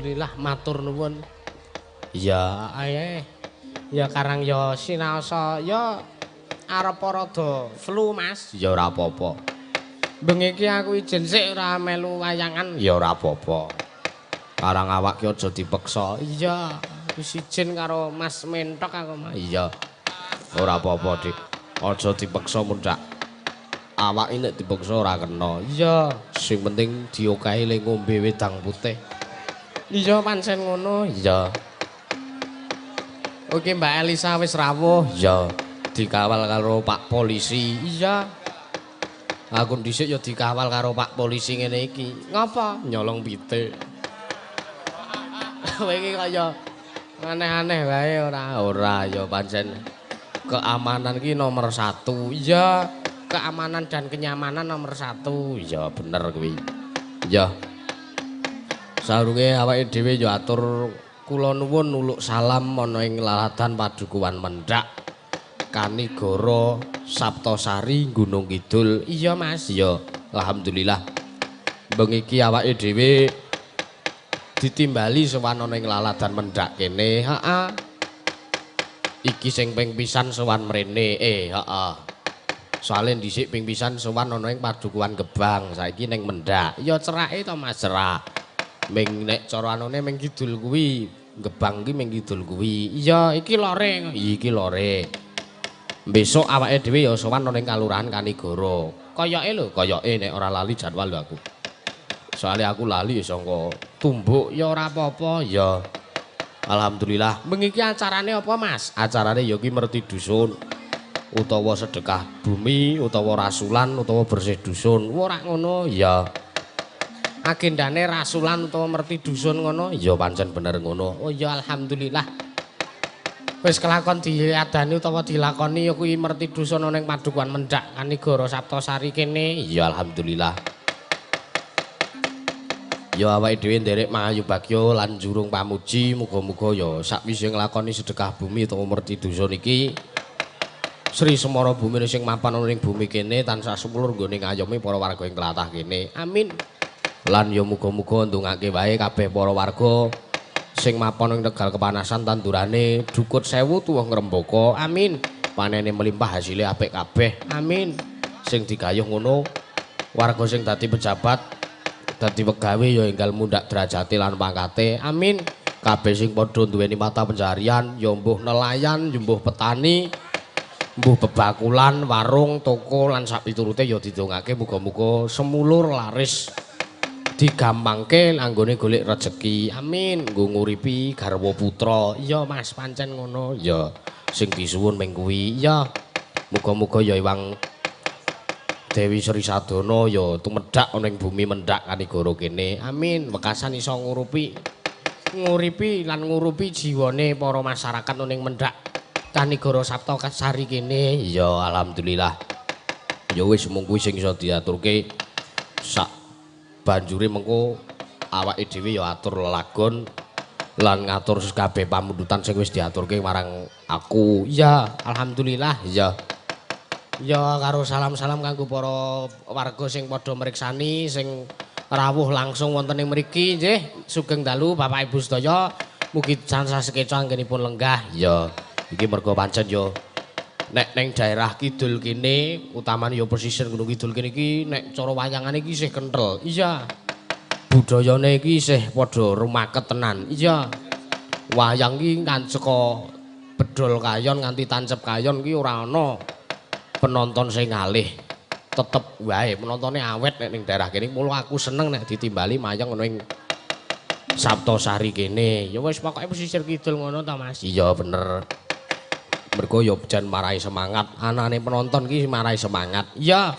alhamdulillah matur nuwun. Ya ae. Ya karang ya sinaosa ya arep rada flu Mas. Ya ora apa-apa. Bengi iki aku ijen sik ora melu wayangan. Ya ora apa-apa. Karang awak ki aja dipeksa. Iya, wis ijen karo Mas Mentok aku mah. Iya. Ora apa-apa, Dik. Aja dipeksa mundak. Awak ini nek dipeksa ora kena. Iya, sing penting diokahi le ngombe wedang putih. Iya, pancen ngono. Iya. Oke, Mbak Elisa wis rawuh. Iya. Dikawal karo Pak Polisi. Iya. Aku dhisik ya dikawal karo Pak Polisi ngene iki. Ngapa? Nyolong pitik. Kowe iki kaya aneh-aneh wae ora ya pancen keamanan ki nomor 1. Iya, keamanan dan kenyamanan nomor 1. Ya bener kuwi. Ya. Sarunge awake dhewe ya atur kula nuwun nuluk salam ana ing laladan Padukuhan Mendak Kanigara Saptosari Gunung Kidul. Iya Mas, ya alhamdulillah. Bengi iki awake dhewe ditimbali sowan ana ing laladan Mendak kene. Heeh. Iki sing ping pisan sowan mrene. Heeh. Soale dhisik ping pisan sowan ana ing Padukuhan Gebang, saiki ning Mendak. Ya cerake to Mas, cerak. Ming nek cara anune ming kidul kuwi, Gebang ki ming kidul kuwi. Iya, iki lore. Iki lore. Besok awake dhewe ya sowan ana ing Kalurahan Kanigara. Koyoke lho, koyoke nek ora lali jadwal lho aku. Soalnya aku lali sangka tumbuk ya ora apa-apa ya. Alhamdulillah. Bengi iki acarane apa Mas? Acarane ya ki merti dusun utawa sedekah bumi utawa rasulan utawa bersih dusun. Ora ngono ya. Agendane rasulan utawa merti dusun ngono ya pancen bener ngono. Oh ya alhamdulillah. Wis kelakon diadani utawa dilakoni ya kuwi merti dusun ana ing Padukuhan Mendak Kanigara Saptosari kene. Ya alhamdulillah. Ya awake dhewe nderek mangayu bagya lan jurung pamuji muga-muga ya sakwise nglakoni sedekah bumi utawa merti dusun iki Sri Semara bumi sing mapan ana ing bumi kene tansah sumulur nggone ngayomi para warga ing tlatah kene. Amin. Lan ya muga-muga ndongake wae kabeh para warga sing mapan ing Tegal Kepanasan tandurane dukut 1000 tuwuh ngrembaka. Amin. Panene melimpah hasile apik kabeh. Amin. Sing digayuh ngono warga sing dadi pejabat dadi pegawe ya enggal mundhak derajate lan pangkate. Amin. Kabeh sing padha duweni mata pencarian ya mbuh nelayan, ya mbuh petani, mbuh bebakulan, warung, toko lan sak piturute ya didongake muga-muga semulur laris digampangke anggone golek rejeki. Amin. Nggo nguripi garwa putra. Iya Mas, pancen ngono. Ya sing disuwun ming kuwi. Ya. Muga-muga ya iwang Dewi Sri Sadana ya tumedhak ana ing bumi Mendak Kanigara kene. Amin. Wekasan iso nguripi lan ngurupi jiwane para masyarakat ana ing Mendak Kanigara Saptosari kene. Ya alhamdulillah. Ya wis mung kuwi sing iso diaturke. Sak banjure mengko awake dhewe ya atur lelagon lan ngatur kabeh pamundutan sing wis diaturke marang aku. Ya alhamdulillah. Ya. Ya karo salam-salam kanggo para warga sing padha mriksani sing rawuh langsung wonten ing mriki nggih. Sugeng dalu Bapak Ibu sedaya. Mugi tansah sekeca anggenipun lenggah. Ya iki mergo pancen ya nek ning daerah kidul kene utamane ya pesisir Gunung Kidul kene iki nek cara wayangane iki isih kenthel. Iya. Budayane iki isih padha rumaket tenan. Iya. Wayang iki kan saka bedol kayon nganti tancep kayon iki ora ana penonton sing ngalih. Tetep wae penontone awet nek ning daerah kene. Mula aku seneng nek ditimbali mayang ana ing Saptosari kene. Ya wis pokoke pesisir kidul ngono ta Mas. Iya bener. Mergo ya jan marai semangat. Anane penonton ki marai semangat. Iya.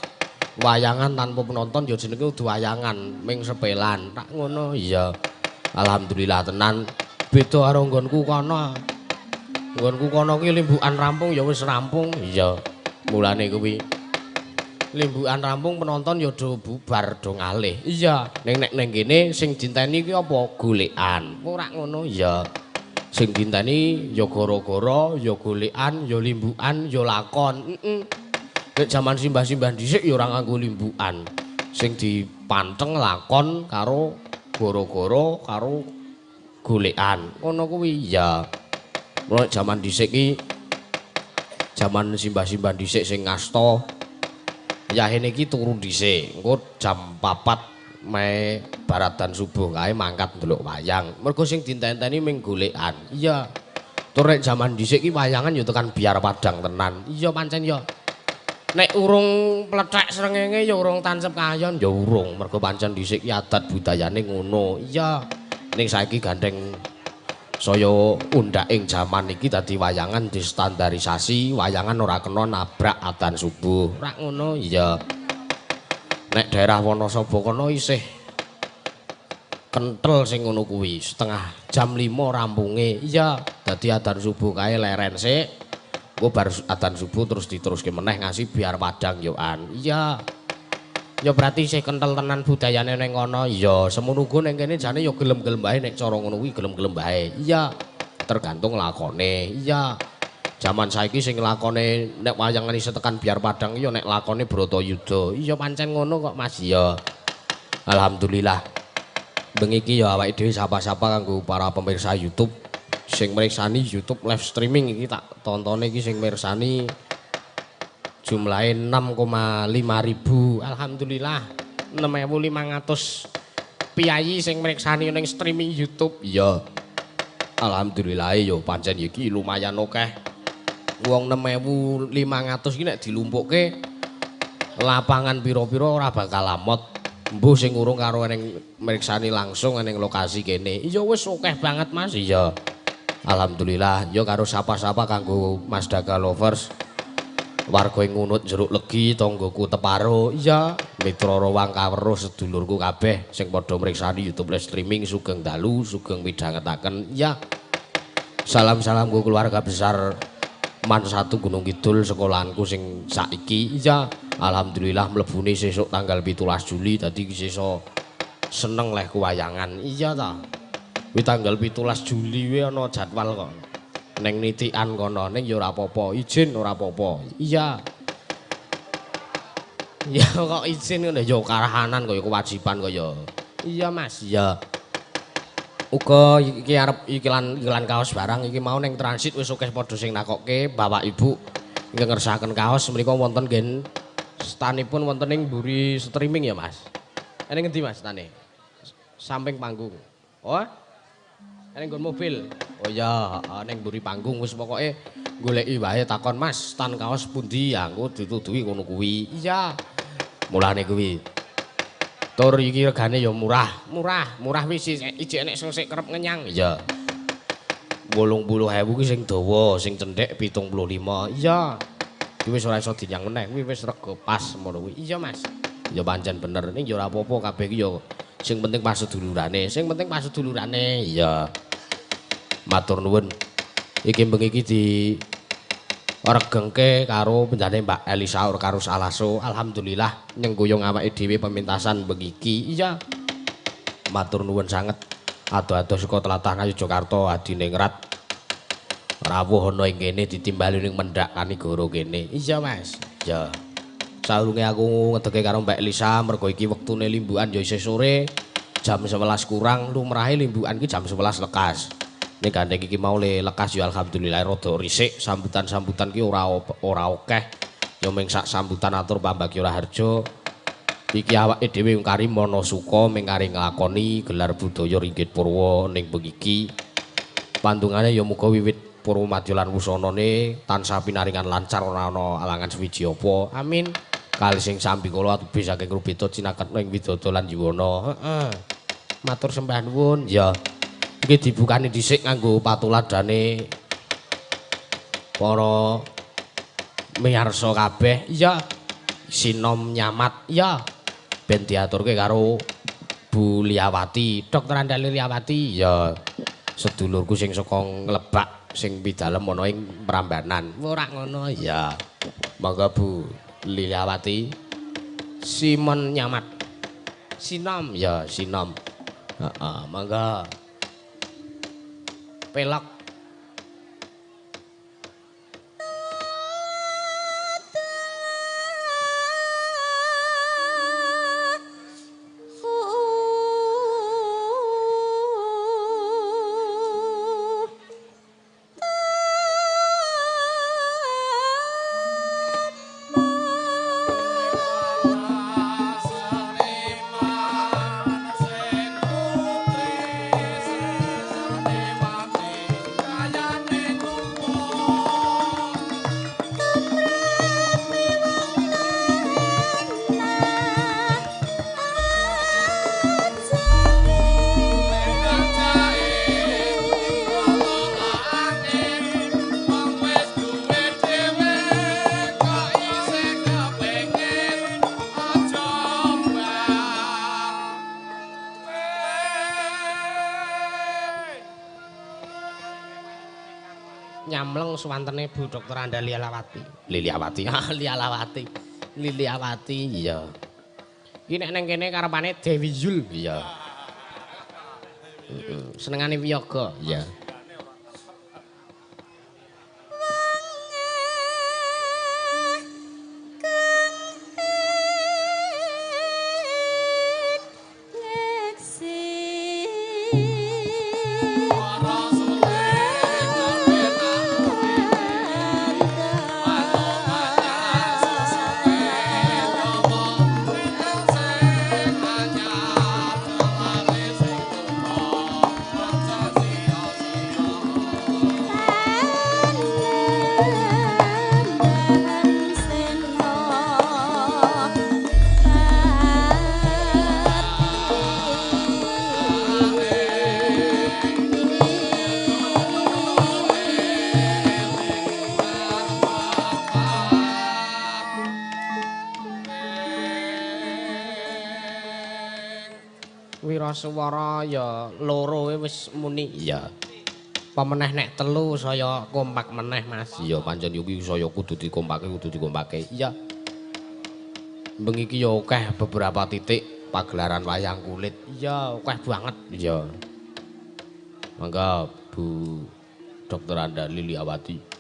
Wayangan tanpa penonton ya jenenge kudu wayangan, ming sepelan. Tak ngono. Iya. Alhamdulillah tenan. Beda karo nggonku kono. Nggonku kono ki limbukan rampung ya wis rampung. Iya. Mulane kuwi limbukan rampung penonton ya do bubar do ngalih. Iya, nek ning kene sing dinteni ki apa golekan. Ora ngono ya. Sing dinteni ya gara-gara, ya golekan, ya limbukan, ya lakon. Nek jaman simbah-simbah dhisik ya ora nganggo limbukan. Sing dipanteng lakon karo gara-gara karo golekan. Ngono kuwi ya. Mulai jaman dhisik iki jaman simbah-simbah dhisik sing ngasta yahene iki turu dhisik. Engko jam 4 mae baratan subuh kae mangkat ndelok wayang. Mergo sing dintenteni ming golekan. Iya. Tur nek jaman dhisik iki wayangan ya tekan biar padang tenan. Iya pancen ya. Nek urung plethek srengenge ya urung tansep kayon ya urung. Mergo pancen dhisik ki adat budayane ngono. Iya. Ning saiki gandeng saya undhaking jaman iki dadi wayangan distandarisasi, wayangan ora kena nabrak adzan subuh. Rak ngono iya. Nek daerah Wonosobo kono isih kentel sing ngono kuwi, setengah jam 5 rampunge. Iya, dadi adzan subuh kae leren sik. Engko bar adzan subuh terus diteruske meneh ngasih biar padang yoan. Iya. Ya berarti isih kentel tenan budayane ning kono. Ya semono uga ning kene jane ya gelem-gelem bae nek cara ngono kuwi gelem-gelem bae. Iya. Tergantung lakone. Iya. Jaman saiki sing lakone nek wayangan isih tekan biar padang ya nek lakone Bratayuda. Iya pancen ngono kok Mas. Iya. Alhamdulillah. Bengi iki ya awake dhewe sapa-sapa kanggo para pemirsa YouTube sing mriksani YouTube live streaming iki tak tontone iki sing mirsani jumlahe 6,5 ribu. Alhamdulillah 6.500 piyayi sing mriksani ning streaming YouTube. Iya. Alhamdulillah yo pancen iki lumayan akeh. Wong 6.500 iki nek dilumpukke lapangan pira-pira ora bakal lamot. Mbuh sing urung karo ning mriksani langsung ning lokasi kene. Iya wis akeh banget Mas. Iya. Alhamdulillah yo karo sapa-sapa kanggo Mas Daga Lovers. Warga ngunut jeruk legi tanggoku teparo. Iya, mitra rawang kaweruh sedulurku kabeh sing padha mriksani YouTube live streaming sugeng dalu, sugeng midhangetaken. Iya. Salam-salam go keluarga besar Man 1 Gunung Kidul sekolahanku sing saiki. Iya, alhamdulillah mlebune sesuk tanggal 17 Juli dadi sesa seneng leh kewayangan. Iya ta. Kuwi tanggal 17 Juli kuwi ana jadwal kok. Neng nitikan kono ning ya ora apa-apa, izin ora apa-apa. Iya. Ya kok izin ngono ya karahanan kaya kewajiban kaya. Iya Mas, iya. Uga iki arep iklan kaos barang iki mau ning transit wis akeh padha sing nakokke Bapak Ibu ingkang ngersakaken kaos mriku wonten ngen stanipun wonten ning mburi streaming ya Mas. Ning ngendi Mas stane? Samping panggung. Oh. Ning nggon mobil. Oh iya, ning mburi panggung wis pokoke goleki wae takon Mas, stan kaos pundi? Ya engko dituduhi ngono kuwi. Iya. Mulane kuwi. Tur iki regane ya murah wis ijek enek sing kerep ngenyang. Iya. 80.000 ki sing dawa, sing cendhek 75. Iya. Kuwi wis ora iso dinyang meneh, kuwi wis rega pas ngono kuwi. Iya Mas. Ya pancen bener ning ya ora apa-apa kabeh iki ya sing penting pas sedulurane, iya. Matur nuwun. Iki bengi iki di regengke karo penjane Mbak Elisa karo Salaso. Alhamdulillah nyengguyung awake dhewe pementasan bengi iki. Iya. Matur nuwun sanget. Ado-ado saka tlatah Ngayogyakarta adiningrat. Rawuh ana ing kene ditimbali ning Mendak Kanigoro kene. Iya Mas. Iya. Saurunge aku ngedeke karo Mbak Elisa mergo iki wektune limbukan ya isih sore jam 11 kurang lumrahe limbukan ki jam 11 lekas. Nek gandeng iki mau lekas ya alhamdulillah rada risik sambutan-sambutan ki ora akeh. Ya mung sak sambutan atur Pambagya Raharja. Iki awake dhewe ngkari Manasuka mengkari nglakoni gelar budaya Ringgit Purwa ning bengi iki. Pandungane ya muga wiwit Purwomadya lan wusanane tansah pinaringan lancar ora ana alangan swiji apa. Amin. Kali sing sambi kula atubi saking Rubeta cinaket ing Widodо lan Yuwana. Heeh. Matur sembah nuwun. Ya. Iki dibukani dhisik nganggo patuladane para miyarsa kabeh. Iya. Sinom nyamat. Iya. Ben diaturke karo Bu Liawati, Dr. Andali Liawati. Ya. Sedulurku sing saka Nglebak sing pidalem ana ing Prambanan. Ora ngono. Ya. Monggo Bu Liawati. Simon nyamat. Sinom ya sinom. Heeh, monggo. Pelok. wong suwantene Bu Dr. Anda Liliawati. Liliawati. Ah, Liliawati. Liliawati iya. Iki nek ning kene karepane Dewi Yul iya. Senengane wiyaga iya. Wiraswara ya loro wis muni. Iya. Pemeneh nek telu saya kompak meneh Mas. Iya pancen iki saya kudu dikompake. Iya. Bengi iki ya akeh beberapa titik pagelaran wayang kulit. Iya, akeh banget. Iya. Mangga Bu Dr. Anda Liliawati.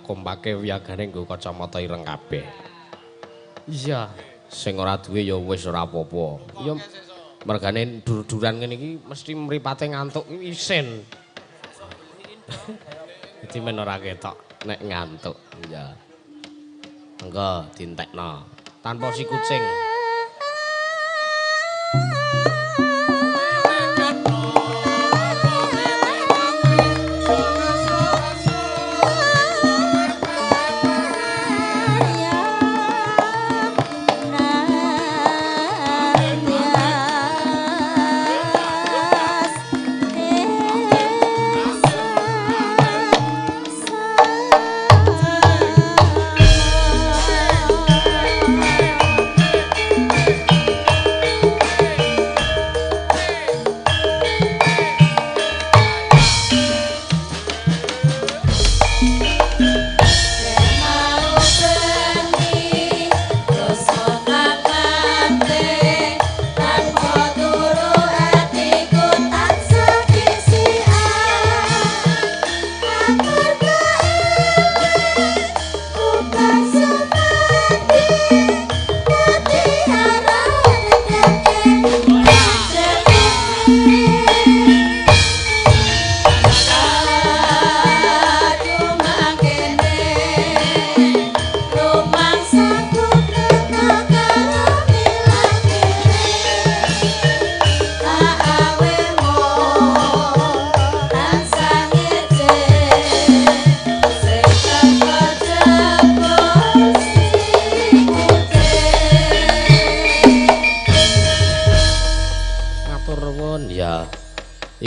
Kompake wiyagane nggo kacamata ireng kabeh. Iya, sing ora duwe ya wis ora apa-apa. Ya mergane dur-duran ngene iki mesti mripate ngantuk isin. Dadi men ora ketok nek ngantuk. Iya. Monggo dientekno tanpa si kucing.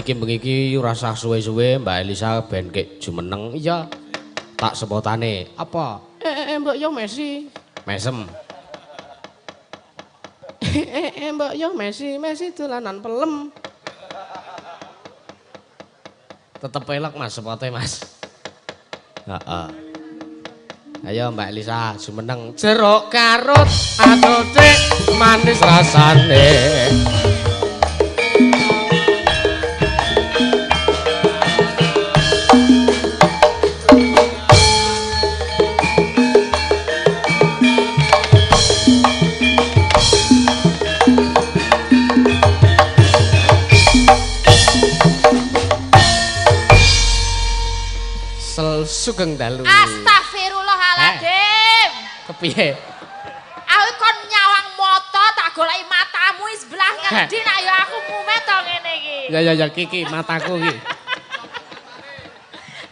iki bengi iki ora usah suwe-suwe Mbak Elisa ben kek jumeneng. Iya. Tak sepotane. Apa? Mbak yo Messi. Mesem. Mbak yo Messi dolanan pelem. Tetep elok Mas sepote Mas. Heeh. Ayo Mbak Elisa jumeneng jeruk karut adote manis rasane. Sugeng dalu. Astagfirullahaladzim. Kepiye? Aku kon nyawang moto tak goleki matamu sebelah ngendi nak ya aku mumet to ngene iki. Ya iki mataku iki.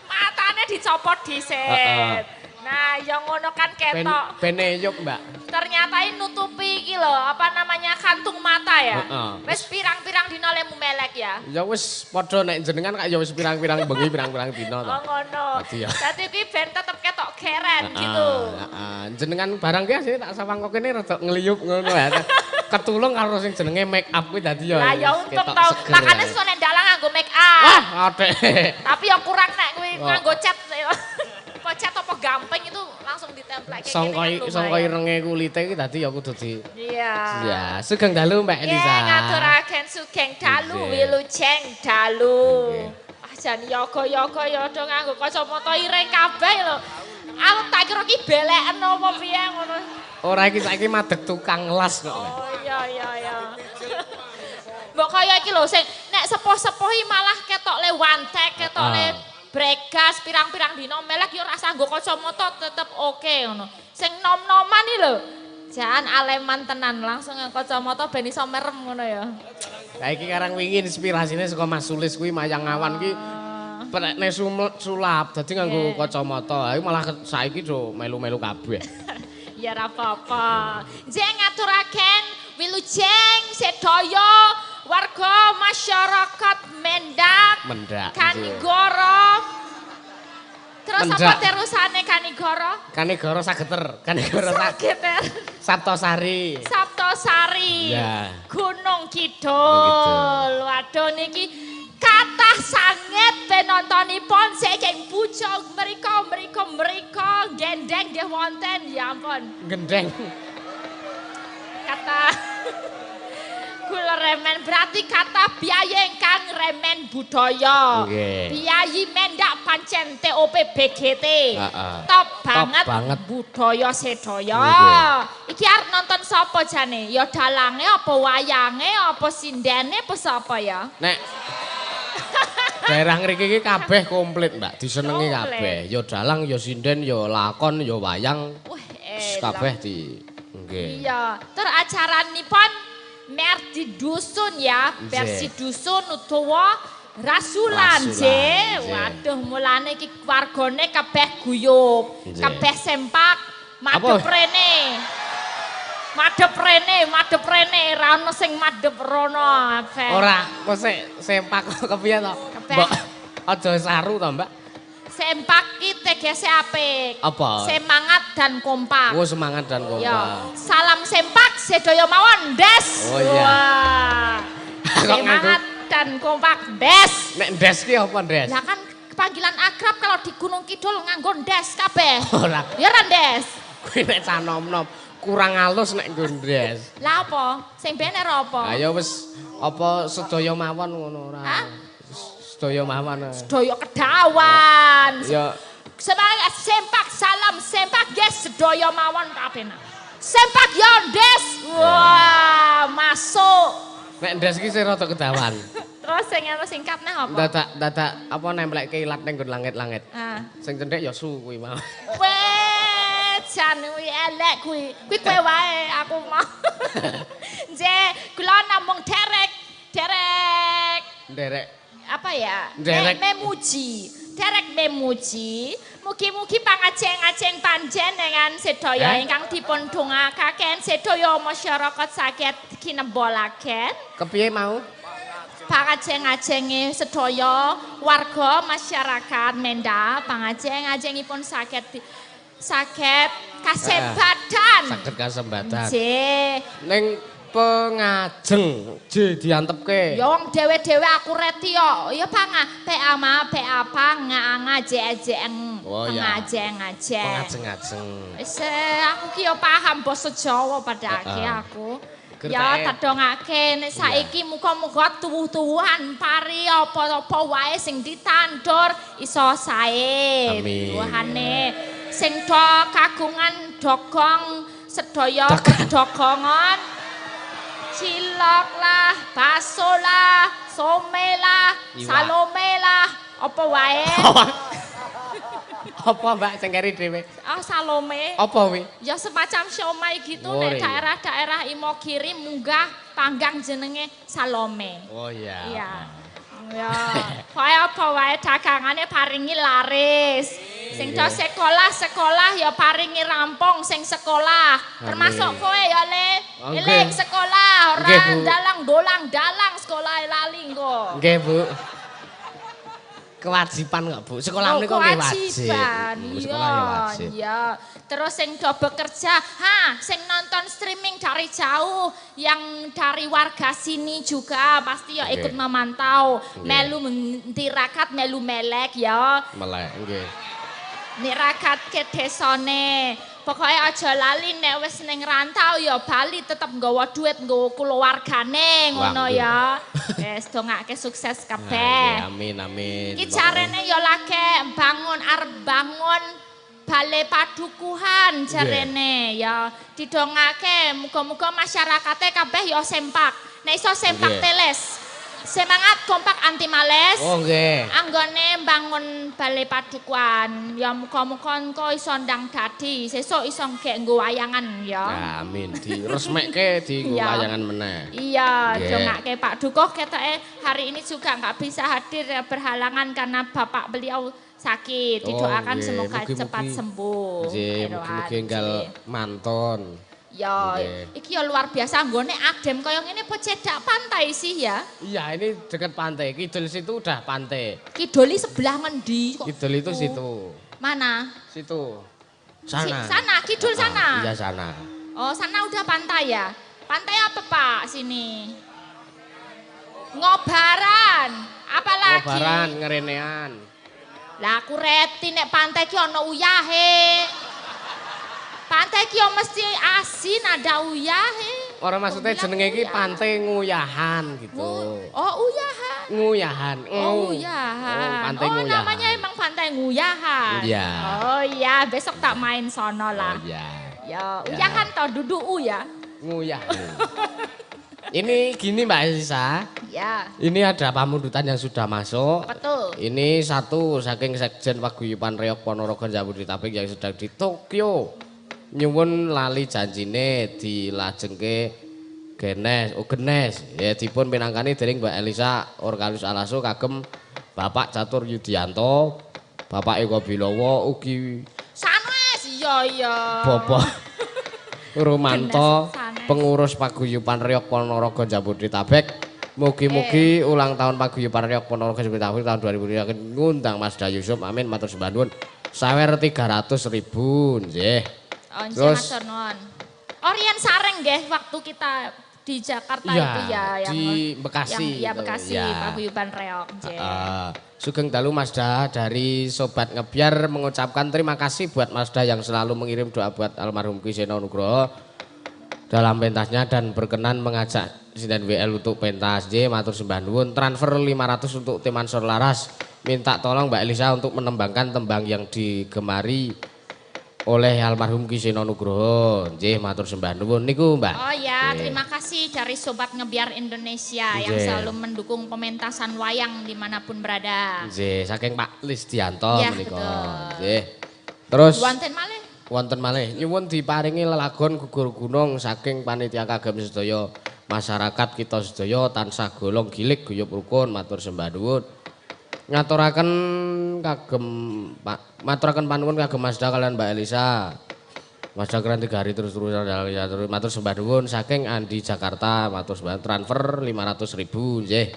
Matane dicopot dhisik. Nah, ya ngono kan ketok. Bene yuk, Mbak. Ternyata ini nutupi iki lho, apa namanya kantung mata ya. Wis pirang-pirang dina lemu melek ya. Ya wis padha nek jenengan kak ya wis pirang-pirang bengi pirang-pirang dina to. Oh ngono. Dadi kuwi ben tetep ketok keren gitu. Heeh. Jenengan barang ki asline tak sawang kok kene rada ngliyup ngono ya. Ketulung karo sing jenenge make up kuwi dadi ya. Lah ya untung to. Makane sesuk nek dalang nganggo make up. Wah, atik. Tapi ya kurang nek kuwi nganggo cat. Cat apa gampang itu langsung ditemplek kayak gini kan sangka irenge kulite iki dadi ya kudu di. Iya. Ya, sugeng dalu Mbak Elisa. Nggih, ngaturaken sugeng dalu wilujeng dalu. Ah jan yoga-yoga ya do nganggo kacamata ireng kabeh lho. Aku tak kira ki beleken apa piye ngono. Ora iki saiki madeg tukang las kok. Oh iya. Mbok kaya iki lho sing nek sepuh-sepuh malah ketok le wantek, ketok le bregas pirang-pirang dino melek yo rasa nggo kacamata tetep oke ngono. Sing nom-noman iki lho. Jan aleman tenan langsung nganggo kacamata ben iso merem ngono ya. Lah iki karang wingi inspirasine saka Mas Sulis kuwi Mayang Awan ki prekne sulap dadi nganggo kacamata. Iku malah saiki do melu-melu kabeh. Ya ora apa-apa. Jeng ngaturaken wilujeng sedaya warga masyarakat Mendak. Kanigoro. Terus Mendak. apa terusane Kanigoro? Kanigoro Sageter. Kanigoro Sageter. Saptosari. Ya. Gunung Kidul. Waduh niki kathah sanget penontonipun saking pucuk mriko gendeng nggih wonten ya ampun. Gendeng. Kata kula remen berarti kata biaya ingkang remen budaya. Biayi Mendak pancen TOP BGT. Top banget budaya sedaya. Iki arep nonton sapa jane? Ya dalange apa wayange apa sindene apa sapa ya? Nek daerah ngriki iki kabeh komplit, Mbak. Disenengi kabeh. Ya dalang, ya sinden, ya lakon, ya wayang. Kabeh di nggih. Iya, ter acaranipun mer di dusun ya, versi dusun utawa rasulan je. Waduh, mulane iki wargane kabeh guyub, kabeh sempak, madhep rene, ra ono sing madhep rono kabeh. Ora, kok sempak kepiye to? Mbok aja saru to, Mbak. Sempak ki tegese apik. Apa? Semangat dan kompak. Oh, semangat dan kompak. Ya, salam sempak sedaya mawon, Des. Oh iya. Wah. Semangat dan kompak, Des. Nek Des ki apa, Des? Lah kan panggilan akrab kalau di Gunung Kidul nganggo Des kabeh. Ora. Ya ra, Des. Kuwi nek canom-nom kurang halus nek nggo Des. Lah apa? Sing bener apa? Ha ya wis apa sedaya mawon ngono ora. Sedaya mawon. Sedaya kedawan. Ya semangat sempak, salam sempak, yes sedaya mawon kabeh. Sempak yo Des. Wah, masuk. Nek Des ki sing rada kedawan. Terus sing singkat nah apa? Dadak apa nemplekke ilat ning nggon langit-langit. Sing cendhek ya su kuwi mau. Weh, jan kuwi elek kuwi. Kuwi kowe wae aku mau. Je, kula namung derek apa ya? Derek memuji. Mugi-mugi pangajeng-ajeng panjenengan sedaya ingkang dipun dongakaken sedaya masyarakat saged kinembolaken. Kepiye mau? pangajeng-ajenge sedaya warga masyarakat Mendak pangajeng-ajengipun saged kasebatan. Saged kasebatan. Nggih. Ning pengajeng diantepke. Ya wong dhewe-dhewe aku reti yo. Ya pangajeng-ajeng. Pangajeng-ajeng. Wis aku ki yo paham basa Jawa padake aku. Ya tadongake nek saiki muga-muga tuwuh-tuwuhan pari apa-apa wae sing ditandur iso sae. Tuwuhane sing do kagungan dogong sedaya perdogongan cilok lah, baso lah, some lah, salome lah, apa wae. Apa Mbak sing keri dhewe? Salome. Apa wi? Ya semacam siomay gitu nek daerah-daerah Imogiri munggah panggang jenenge salome. Oh iya. Iya. Ya, kaya apa wae dagangane paringi laris. Sing do sekolah ya paringi rampung sing sekolah. Termasuk kowe ya Le. Eling sekolah ora dalang sekolah lali engko. Nggih, Bu. Kewajiban enggak, Bu? Sekolah menika wajib. Sekolah ya wajib. Iya. Terus sing do bekerja, sing nonton streaming dari jauh, yang dari warga sini juga pasti ya ikut memantau. Melu tirakat, melu melek ya. Melek, nggih. Nirakat ke desane. Pokoknya aja lali nek wis ning rantau ya bali tetep nggawa duit nggawa keluargane ngono ya. Wis dongake sukses kabeh. Amin amin. Iki jarene ya lagi arep bangun Balai Padukuhan jarene ya didongake muga-muga masyarakate kabeh ya sempak. Nek iso sempak teles. Semangat kompak anti males. Oh nggih. Anggone bangun Balai Padukuhan. Ya muga-muga engko iso ndang dadi, sesuk iso gek nggo wayangan ya. Amin. Diresmekke di nggo wayangan meneh. Iya, dongake Pak Dukuh ketoke hari ini juga enggak bisa hadir berhalangan karena bapak beliau sakit. Didoakan semoga cepat sembuh. Nggih, mugi-mugi enggal mantun. Ya, iki ya luar biasa nggone adem kaya ngene apa cedak pantai sih ya? Iya, ini dekat pantai. Kidul situ udah pantai. Kidul sebelah ngendi kok? Kidul itu situ. Mana? Situ. Sana. Sana, kidul sana. Iya, sana. Oh, sana udah pantai ya? Pantai apa, Pak? Sini. Ngobaran. Apalagi? Ngobaran, ngerenean. Lah aku reti nek pantai ki ana uyahe. Pantai ki mesti asin ada uyahe. Orang maksudnya jenenge iki pantai Nguyahan gitu. Oh, Uyahan. Nguyahan. Oh, Uyahan. Pantai Nguyahan. Namanya emang Pantai Nguyahan. Iya. Oh iya, besok tak main sono lah. Oh iya. Ya, Uyahan toh duduk ya. Nguyahan. Ini gini Mbak Elisa. Ya. Ini ada pamundutan yang sudah masuk. Betul. Ini satu saking Sekjen Paguyuban Reok Ponorogo Jabodetabek yang sedang di Tokyo. Nyuwun lali janjine dilajengke genes ya dipun pinangkani dening Mbak Elisa Orkalus Alaso kagem Bapak Catur Yudianto, Bapak Eko Bilowo ugi sanes iya Bapak Rumanto pengurus Paguyuban Reok Ponorogo Jabodetabek. Mugi-mugi ulang tahun Paguyuban Reok Ponorogo Jabodetabek tahun 2020 ngundang Mas Da Yusuf. Amin matur sembah nuwun. Sawer 300.000 nggih. Terus Orian Sareng nggih waktu kita di Jakarta itu ya yang di Bekasi. Yang Bekasi Paguyuban Reok nggih. Sugeng dalu Masda dari Sobat Ngebiar mengucapkan terima kasih buat Masda yang selalu mengirim doa buat almarhum Ki Seno Nugroho dalam pentasnya dan berkenan mengajak Sinden WL untuk pentas. Matur sembah nuwun. Transfer 500 untuk tim Ansor Laras. Minta tolong Mbak Elisa untuk menembangkan tembang yang digemari oleh almarhum Ki Seno Nugroho. Nggih, matur sembah nuwun niku, Mbak. Oh ya, terima kasih dari Sobat Ngebiar Indonesia yang selalu mendukung pementasan wayang dimanapun berada. Nggih, saking Pak Lisdianto menika. Nggih. Terus wonten malih. Nyuwun diparingi lelagon gugur gunung saking panitia kagem sedaya masyarakat kita sedaya tansah golong gilik guyub rukun matur sembah nuwun. Ngaturaken kagem maturaken panuwun kagem Masda kalian Mbak Elisa. Masda keren 3 hari terus-terusan matur sembah nuwun saking Andi Jakarta matur sembah transfer 500.000 nggih.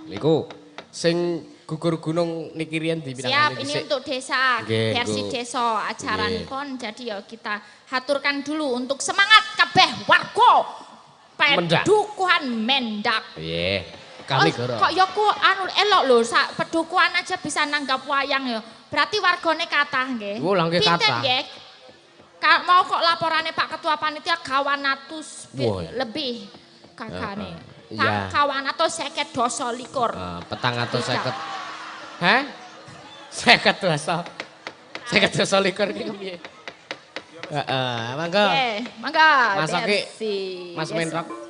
Niku sing gugur gunung niki riyen Siap, ini untuk desa, versi desa ajaranipun. Jadi ya kita haturkan dulu untuk semangat kabeh warga Pedukuhan Mendak. Nggih. Kaligoro. Kok ya ku anu elok lho, sak pedukuhan aja bisa nanggap wayang ya. Berarti wargane kathah nggih. Oh, lha nggih kathah. Mau kok laporane Pak Ketua Panitia 200 lebih kakane. Iya. 250 doso likur. Petang atau 50. Hah? 50 doso. 50 doso likur iki piye? Mangga. Mangga. Masak Mas Menrok.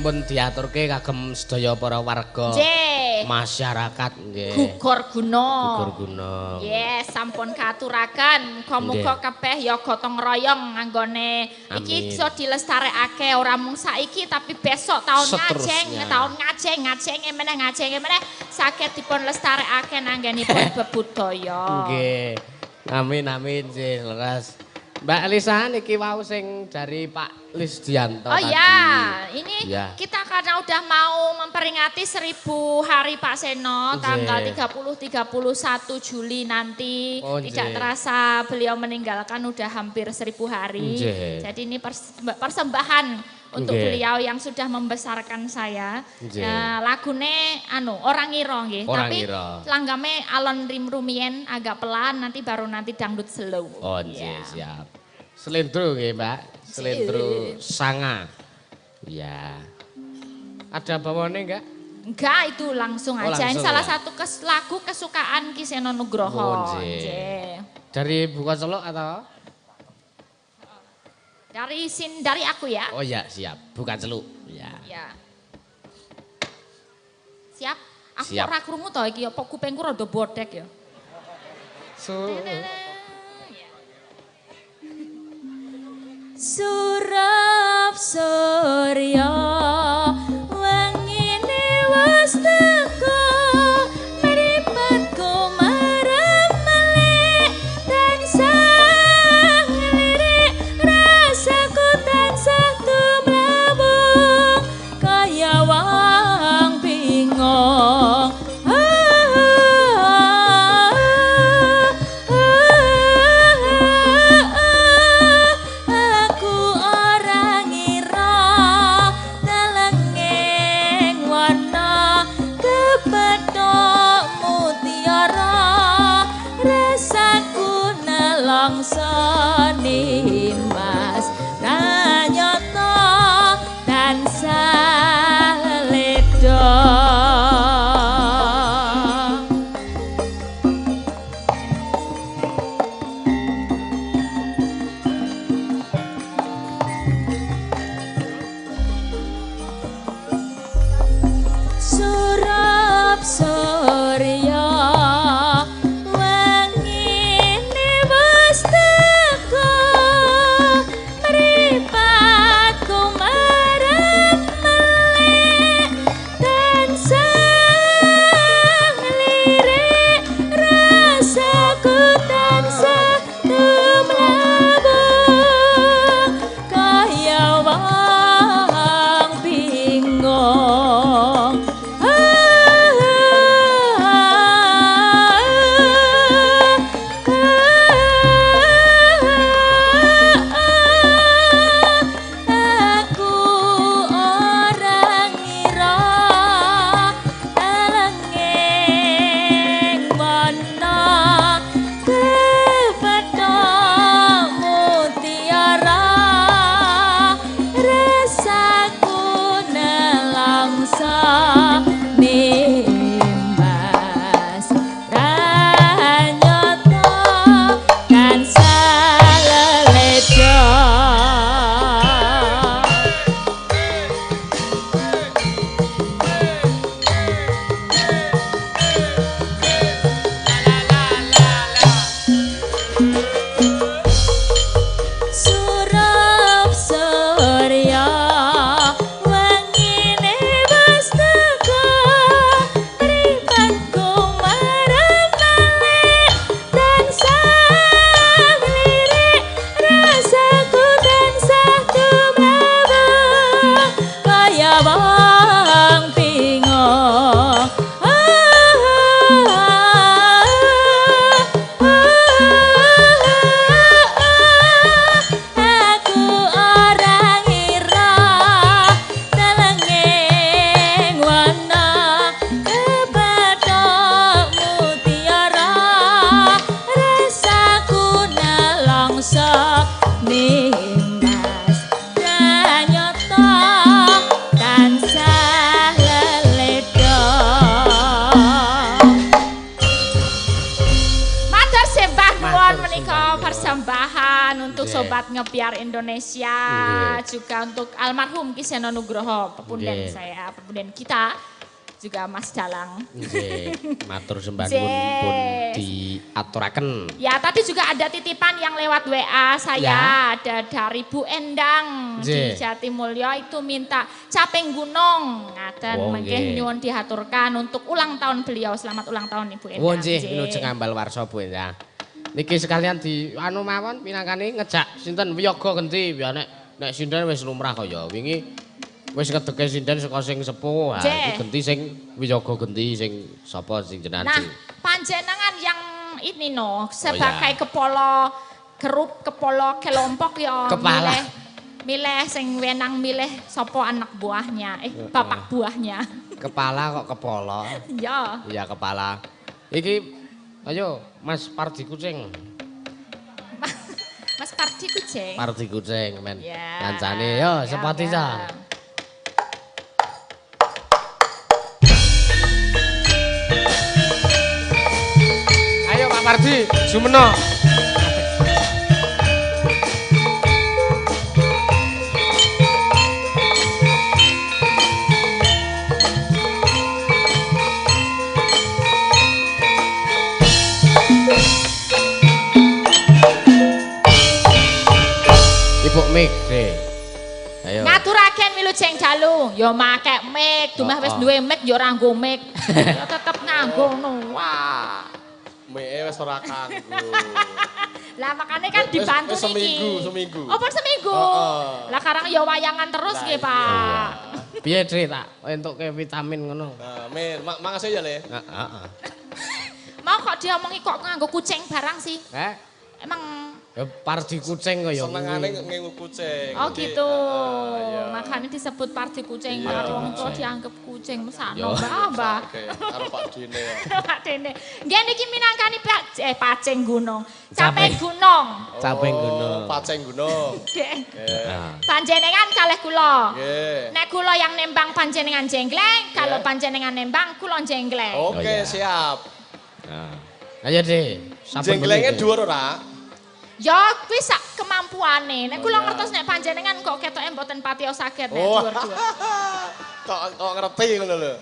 Pun diaturke kagem sedaya para warga masyarakat nggih. Gugur guna. Gugur guna. Nggih, sampun katuraken. Muga-muga kabeh ya gotong royong anggone iki iso dilestarekake ora mung saiki tapi besok tahun ngajeng meneh saged dipun lestarekake nanggenipun bebudaya. Nggih. Amin amin nggih leres. Mbak Lisa niki wau sing dari Pak Lisdianto tadi. Ya, ini kita karena udah mau memperingati 1000 hari Pak Seno tanggal 30-31 Juli nanti. Tidak terasa beliau meninggalkan udah hampir 1000 hari. Jadi ini persembahan untuk beliau yang sudah membesarkan saya. Lagune orang ngira nggih, tapi langgame alon rim rumien agak pelan nanti baru dangdut slow. Oh nggih, siap. Selendro nggih, Mbak. Selendro sanga. Ya. Ada bawane enggak? Enggak, itu langsung aja. Ini salah satu lagu kesukaan Ki Seno Nugroho. Dari Buka Celuk atau? Dari aku ya. Oh ya, siap. Buka Celuk. Ya. Siap. Aku ora krungu to iki apa kupingku rada bodek ya. Surap surya wangine wis teko mripatku marang melek tansah ngelirik rasaku tansah tumlabung kaya wong bingung. Mas nanyata tansah leda surap surya mripatku marang Sobat Ngebiar Indonesia, juga untuk almarhum Ki Seno Nugroho, pepunden saya, pepunden kita, juga Mas Dalang. Matur sembah nuwun pun diaturaken. Ya, tadi juga ada titipan yang lewat WA saya, ada dari Bu Endang di Jatimulyo itu minta Caping Gunung. Ngaten mengke nyuwun diaturkan untuk ulang tahun beliau. Selamat ulang tahun Ibu Endang. Oh nggih, wilujeng ambal warsa Bu Endang. Niki sekalian di anu mawon pinangkani ngejak sinten wiyaga genti ya nek sinten wis lumrah kaya wingi wis ngedeke sinten saka sing sepuh ha iki genti sing wiyaga genti sing sapa sing jenengan. Nah, panjenengan yang ini sebagai kepala grup kepala kelompok ya milih sing wenang milih sapa anak buahnya bapak buahnya. Kepala kok kepala? Iya. Iya kepala. Iki ayo Mas Pardi Kucing. Mas Pardi Kucing. Pardi Kucing men. Kancane yo sepati ta. Ayo Pak Pardi, Sumeno. Mik deh. Ayo. Ngaturaken wilujeng dalu, ya make mik, dumah wis duwe mik ya ora nggo mik. Ya tetep nganggo ngono. Wah. Mike wis ora kanggo. Lah makane kan dibantu niki. Seminggu. Oh, pun seminggu. Lah karang ya wayangan terus nggih, Pak. Piye Dri tak entuke vitamin ngono. Nah, Min, makasih ya, Le. Heeh. Mau kok diomongi kok nganggo kucing barang sih? Emang Pardi Kucing kaya senengane nganggo kucing. Oh gitu. Makanya disebut Pardi Kucing. Wong kok dianggap kucing mesakno, Mbah. Karo Pak Dene ya. Pak Dene. Nggih niki minangkani Pacing Gunung. Caping Gunung. Caping Gunung. Pacing Gunung. Nggih. Panjenengan kalih kula. Nggih. Nek kula yang nembang panjenengan jenggleng, kalau panjenengan nembang kula jenggleng. Oke, siap. Nah. Ayo deh. Jengglenge dhuwur ora? Ya kuwi sak kemampuane. Nek kula ngertos nek panjenengan kok ketoke mboten patiya saged nek dhuwur-dhuwur. Kok ngerti ngono lho.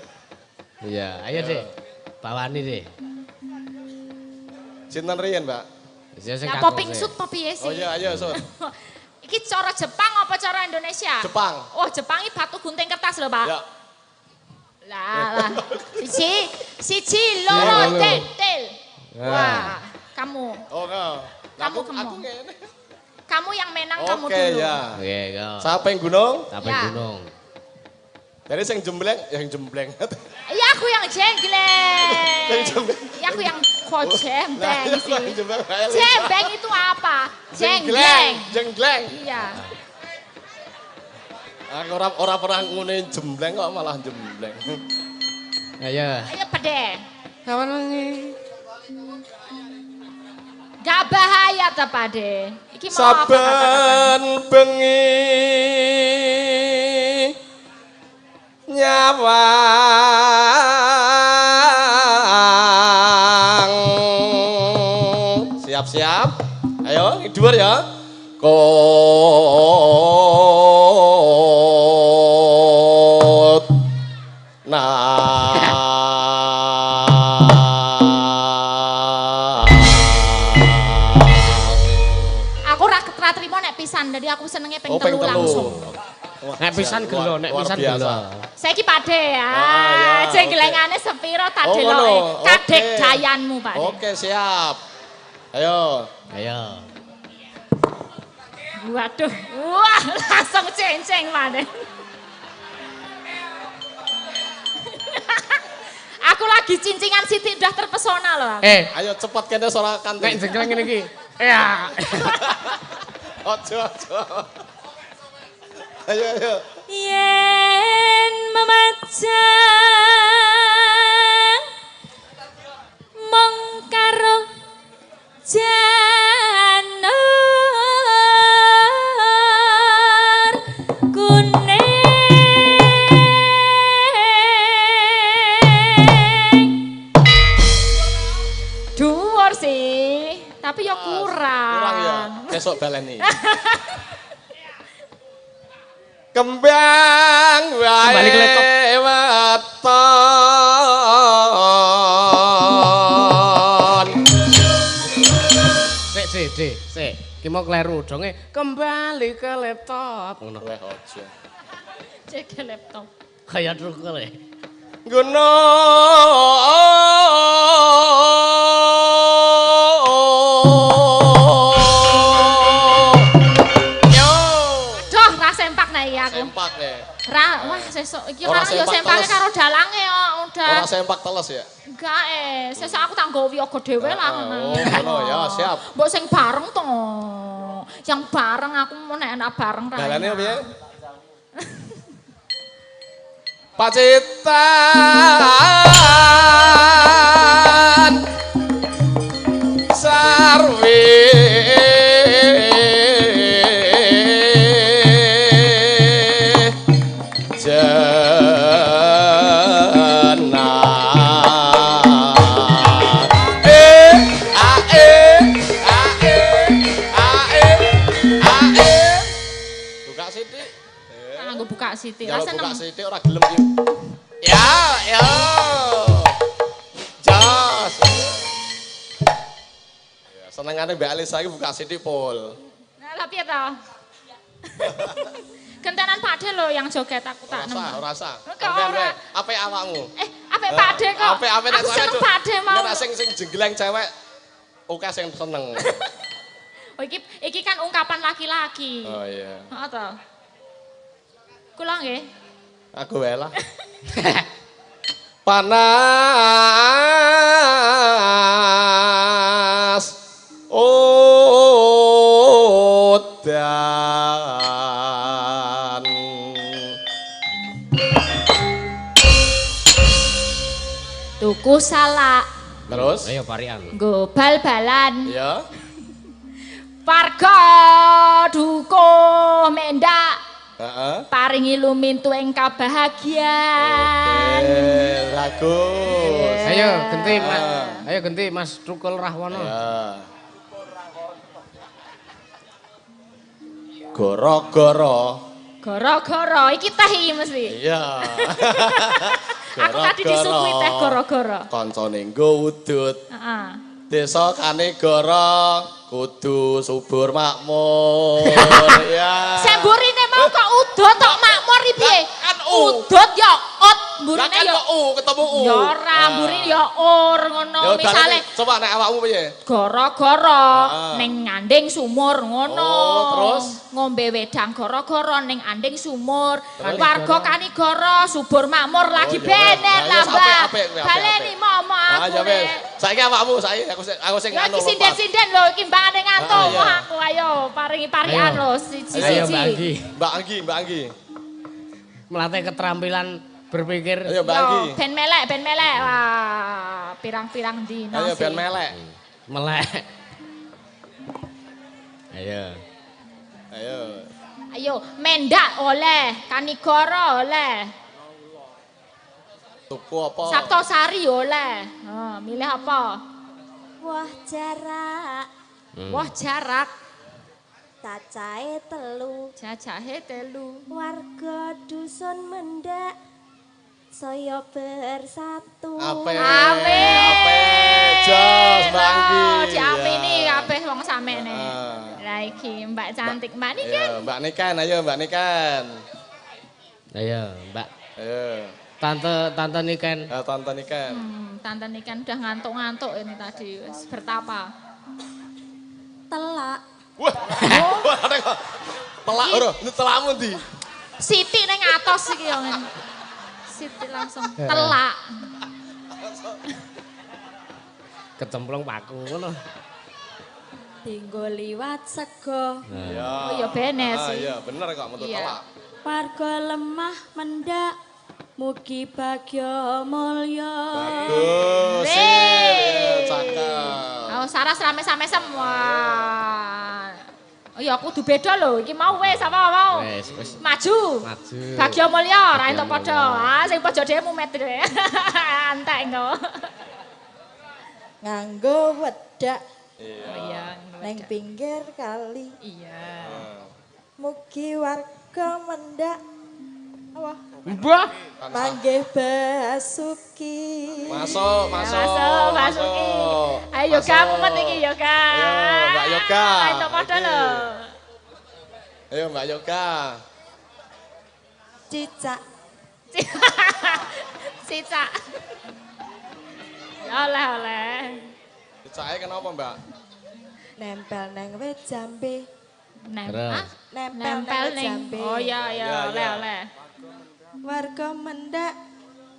Iya, ayo deh. Bawani deh. Sinten riyen, Mbak? Ya poping sut apa piye sih? Oh iya, ayo sut. Iki cara Jepang apa cara Indonesia? Jepang. Oh, Jepang iki batu gunting kertas lho, Pak. Ya. Lah. Siji, loro, tel. Wah, kamu. Oh, Kamu. ngene. Kamu yang menang kamu dulu. Oke, ya. Oke, go. Saping Gunung. Saping Gunung. Dari sing jembleng, yang jembleng. Iya, aku yang jenggleng. Iya, aku yang kok jembeng sih. Jembeng itu apa? Jenggleng. Jenggleng. Iya. Aku ora pernah ngene jembleng kok malah jembleng. Ayo. Ayo pede. Kapan lagi? Gak bahaya ta, Pade? Iki mau apa? Saben bengi nyawang. Siap-siap. Ayo, dhuwur ya. Kot. Jadi aku senengnya ping telu langsung. Nek pisan gelo, nek pisan gelo. Saiki Pade ya. Jengglengane sepiro tak deloke. Kadek dayanmu, Pak. Oke, siap. Ayo. Waduh. Wah, langsung cenceng, Pak. Aku lagi cincingan Siti udah terpesona loh. Ayo cepet kene suara kanting. Nek jenggleng ngene iki. Ya. Ojo. Ayo. Yen memacang mong karo janur kuning. Dhuwur sih, tapi ya kurang. Kurang ya. besok baleni. Kembang wae weton. Sik. Ki mau kleru donge kembali ke laptop. Ngono Weh aja. Cek ke laptop. Kayak trukel ya. Gunung sempak deh. Wah sesuk iki karo yo sempake karo dalange kok udah. Ora sempak teles ya? Enggak sesuk aku tak nggo wiyaga dhewe lah. Oh ya siap. Mbok sing bareng to. Yang bareng aku mau nek bareng ra. Dalane piye? Pacitan sarwi buka sithik. Lah seneng. Buka sithik ora gelem iki. Ya. Jos. Ya, senengane Mbak Alisa iki buka sithik pol. Nah, lha piye to? Gentenan Pakde lho yang joget aku tak nemu. Ora usah. Ora. Apik awakmu. Apik Pakde kok. Apik aku seneng Pakde mau. Nek sing jenggleng cewek oke sing seneng. Oh iki kan ungkapan laki-laki. Oh iya. Heeh to. Kula nggih. Aku wae lah. Panas udan. Tuku salak. Terus? Ayo parian. Nggo bal-balan. Iya. Warga dukuh mendak. Paringi lumintu ing kabahagiaan. Oke, bagus. Ayo genti Mas Trukul Rahwana. Ya. Goro-goro. Goro-goro iki teh iki mesti. Iya. Aku tadi disuguhi teh goro-goro. Kancane nggo udut. Heeh. Desa kane goro kudu subur makmur. Ya. Semburine mau kok udut tok makmur iki piye? Kan udut ya ot, mburine ya ketemu U. Ya ora, mburine ya ur ngono. Misale coba nek awakmu piye? Goro-goro ning nganding sumur ngono. Oh, terus ngombe wedang goro-goro ning anding sumur. Warga kanigoro subur makmur lagi bener lah, Mbak. Baleni momo aku. Saiki awakmu, aku sing anu. Iki sinden-sinden lho, iki mbangane ngantuk aku. Ayo paringi parian lho siji-siji. Mbak Anggi. Melatih keterampilan berpikir. Ayo Mbak Anggi. Ben melek. Wah, pirang-pirang dino sih. Ayo ben melek. Ayo, mendak oleh, kanigoro oleh. Tuku apa? Saptosari oleh. Milih apa? Wah jarak. Wah jarak. Cacahe 3. Jajahe 3. Warga dusun mendak saya bersatu. Ape. Jos Banggi. Diapini kabeh wong samene. Lah iki Mbak cantik Mbak Niken. Mbak Niken, ayo Mbak Niken. Ayo, Mbak. Ayo. Tante Niken. Tante Niken. Tante Niken udah ngantuk-ngantuk ini tadi wis bertapa. Telak. Wah. Telak ora, ini telakmu ndi? Siti ning atos iki yo ngene. Siti langsung telak. Kecemplung paku ngono. Dinggo liwat sego. Iya. Oh ya bener sih. Iya, bener kok metu telak. Warga lemah mendak mugi bagya mulya. Bagus. Cakep. Oh, saras rame-rame semua. Oh ya kudu beda lho, iki mau wis apa mau? Wis. Maju. Bagya mulya ora entuk padha. Sing padha dhewe mumet dhewe. Antek engko. Nganggo wedak Iya. Neng pinggir kali. Iya. Mugi warga mendak. Wah. Mbah. Manggih Basuki. Masuk. Masuki. Ayo Yoga mumet iki Yoga. Ayo Mbak Yoga. Ayo padha lho. Ayo Mbak Yoga. Cicak. Cicak. Ya oleh. Cicake kenapa Mbak? Nempel neng wit jambe. Nempel Neng ning. jambe. Oh iya, oleh. Warga mendak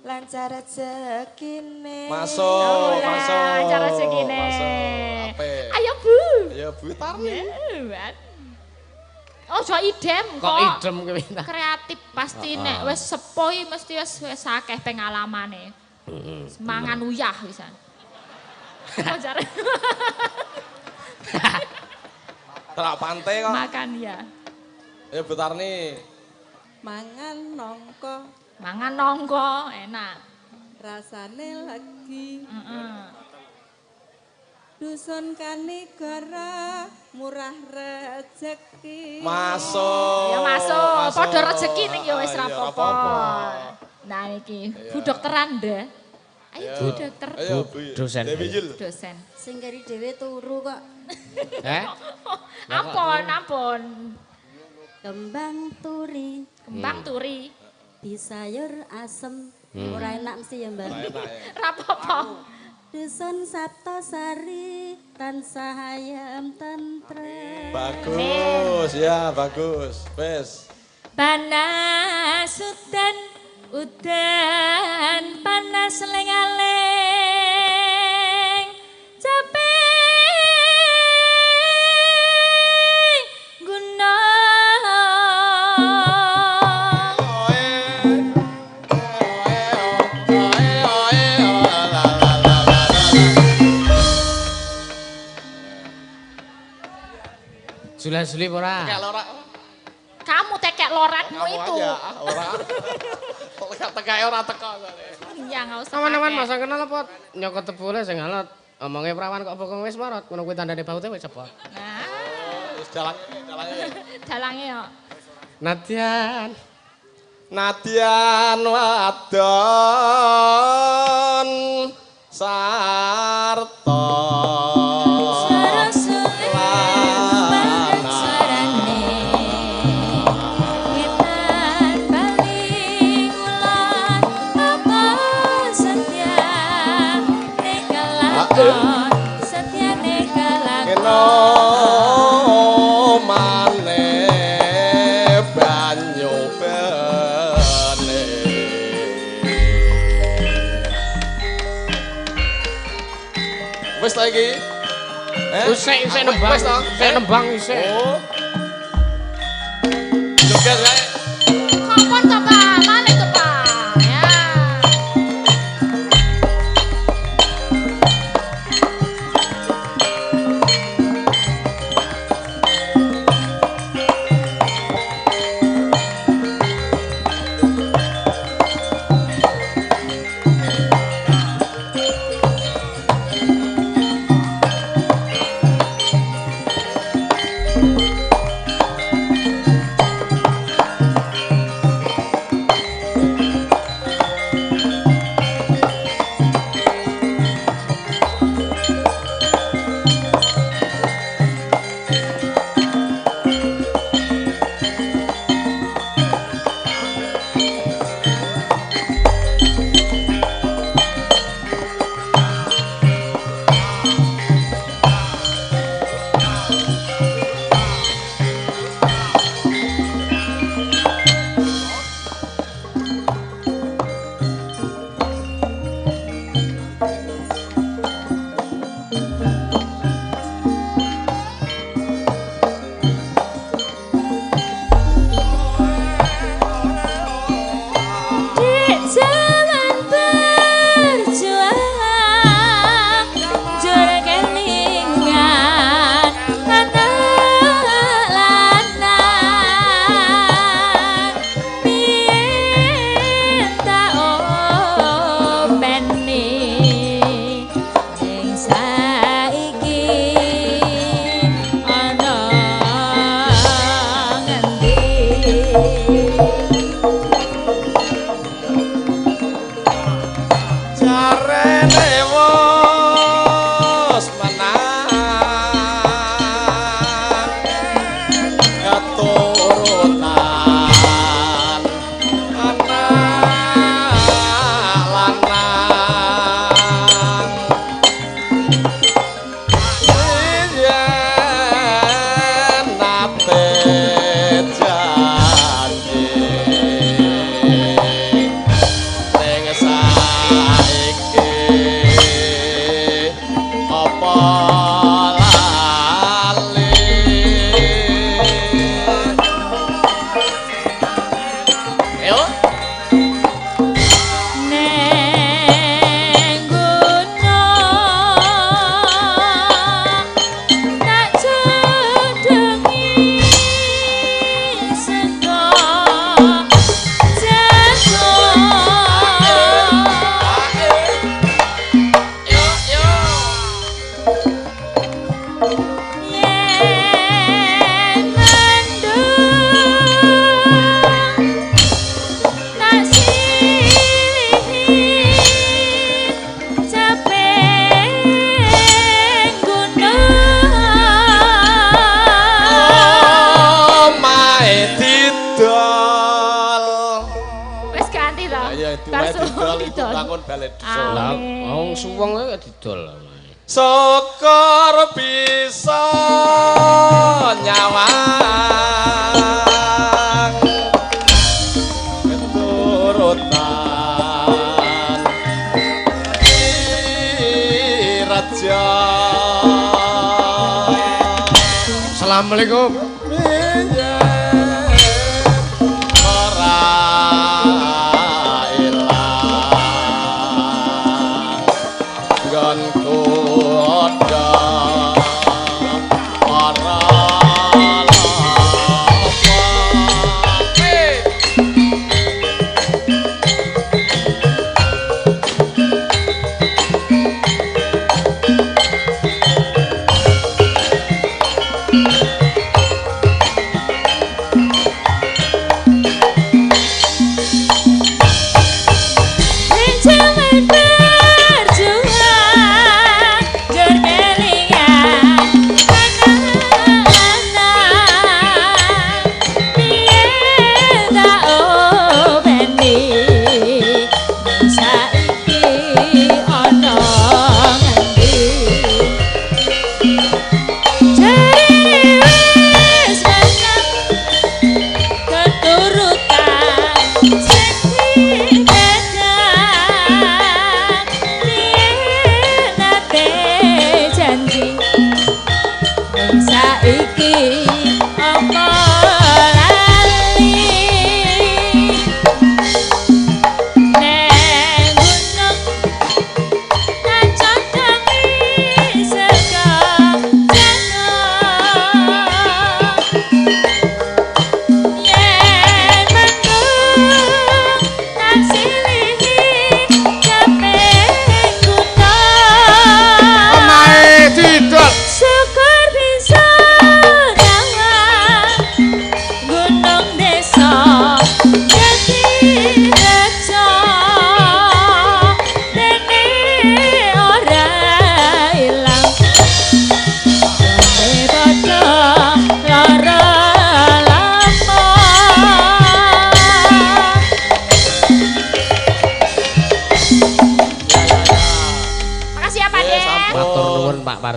lancar rezekine. Masuk. Lancar rezekine. Masuk. Ape? Ayo Bu. Ayo Bu Tarni. Ojo idem Kok idem kowe. Kreatif pasti nek wis sepuh mesti wis akeh pengalamane. Mangan uyah pisan. Ajar. Terak pantai kok. Makan ya. Ayo Bu Tarni. Mangan nongko Mangan nongko enak. rasane legi. Heeh. Dusun Kanigara murah rezeki. Masuk. Ya masuk, padha rezeki ning ya wis ra Iya, apa-apa. Nah niki Bu Dokteran nda. Ayo Bu Dokter. Ayo Bu. Dosen. Dewi Jul. Dosen. Sing keri dhewe turu kok. Ampun. Kembang turi Kembang turi. di sayur asem. Ora enak mesti ya, Mbak. Enak ya. Ra apa-apa. Dusun Saptosari tansah ayam tentrem. Bagus, ya bagus. Wes. Panas udan panas lengaleng capek gunung Jula-juli ora. kamu tekek loratmu Kamu itu aja, ora. Teka ora teka. iya nggak usah Aman-aman pakai. masa kenal apa? Nyokot tebule sing alot. Omongnya perawan kok bokong wis marot. Ngono kuwi tandane baute wis cepot. nah Wis dalange. dalangnya yo Nadian wadon sarta kena maneh banyu bene. Wis ta iki? Isik nembang. Wis ta? Isik nembang isik. Oh. Joget kae. kapan coba mana coba ya Syukur bisa nyawang keturutan raja. Assalamualaikum.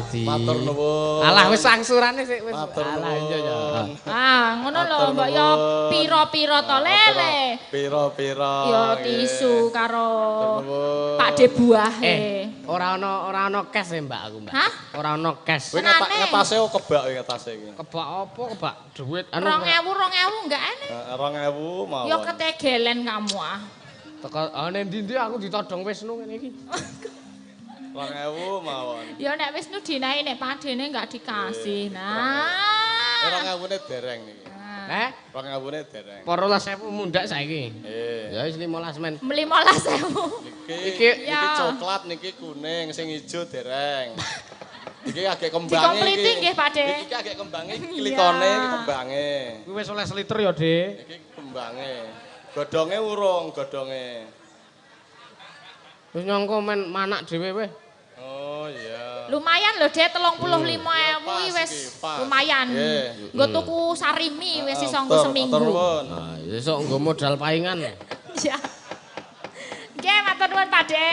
Matur nuwun. Alah wis angsurane sik wis. Alah iya ya. Ngono lho mbok ya pira-pira to lele. Pira-pira. Ya tisu karo Pakde buahe. Ora ana cash e Mbak aku, Mbak. Hah? Ora ana cash. Kowe ngetase kebak ngetase iki. Kebak apa? Kebak duit 2000 enggak aneh. 2000 mawon. Ya ketegelen kamu ah. Teko ndi-ndi aku ditodong Wisnu ngene iki. 2000 mawon. Ya nek Wisnu dinae nek padene enggak dikasih. Nah. 2000-ne dereng niki. 2000-ne dereng. 12000 mundak saiki. Ya wis 15 men. 15.000. Iki coklat niki kuning, sing ijo dereng. Iki agek kembange iki. Dikompliti nggih, Pakde. Iki agek kembange, klikone iki kembange. Kuwi wis oleh seliter ya, Dik. Iki Mbange. Godhonge urung, godhonge. Wis nyangka men manak dhewe weh. Oh iya. Lumayan lho Dek 35.000 wis lumayan. Nggo tuku sarimi wis iso nggo seminggu. Nah, esuk nggo modal paingan. Iya. Nggih matur nuwun Pak De.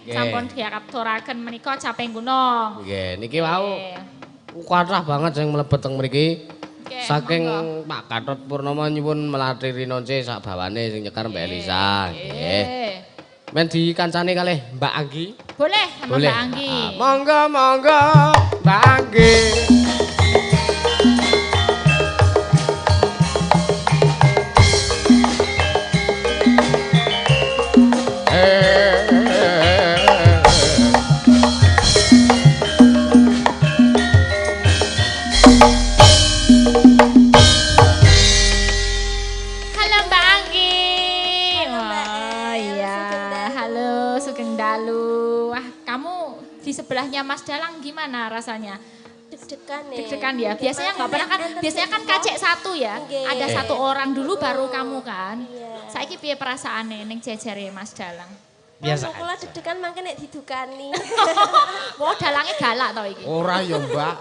Sampun diaturaken menika caping gunung. Nggih, niki wau kathah banget sing mlebet teng mriki. Saking Pak Gatot Purnomo nyuwun melatiri nonce sak bawane sing nyekar Mbak Elisa. Nggih. Men dikancani kalih Mbak Anggi. Boleh sama Mbak Anggi. Monggo monggo Mbak Anggi. Sebelahnya Mas Dalang gimana rasanya? Deg-degan ya. Deg-degan ya. Biasanya nggak pernah kan? Biasanya kan kacek satu ya. Ada satu orang dulu baru kamu kan. Saiki piye perasaane ning jejere Mas Dalang? Biasa. Kula deg-degan mangke nek didukani. Wah, Dalange galak to iki. Ora ya, Mbak.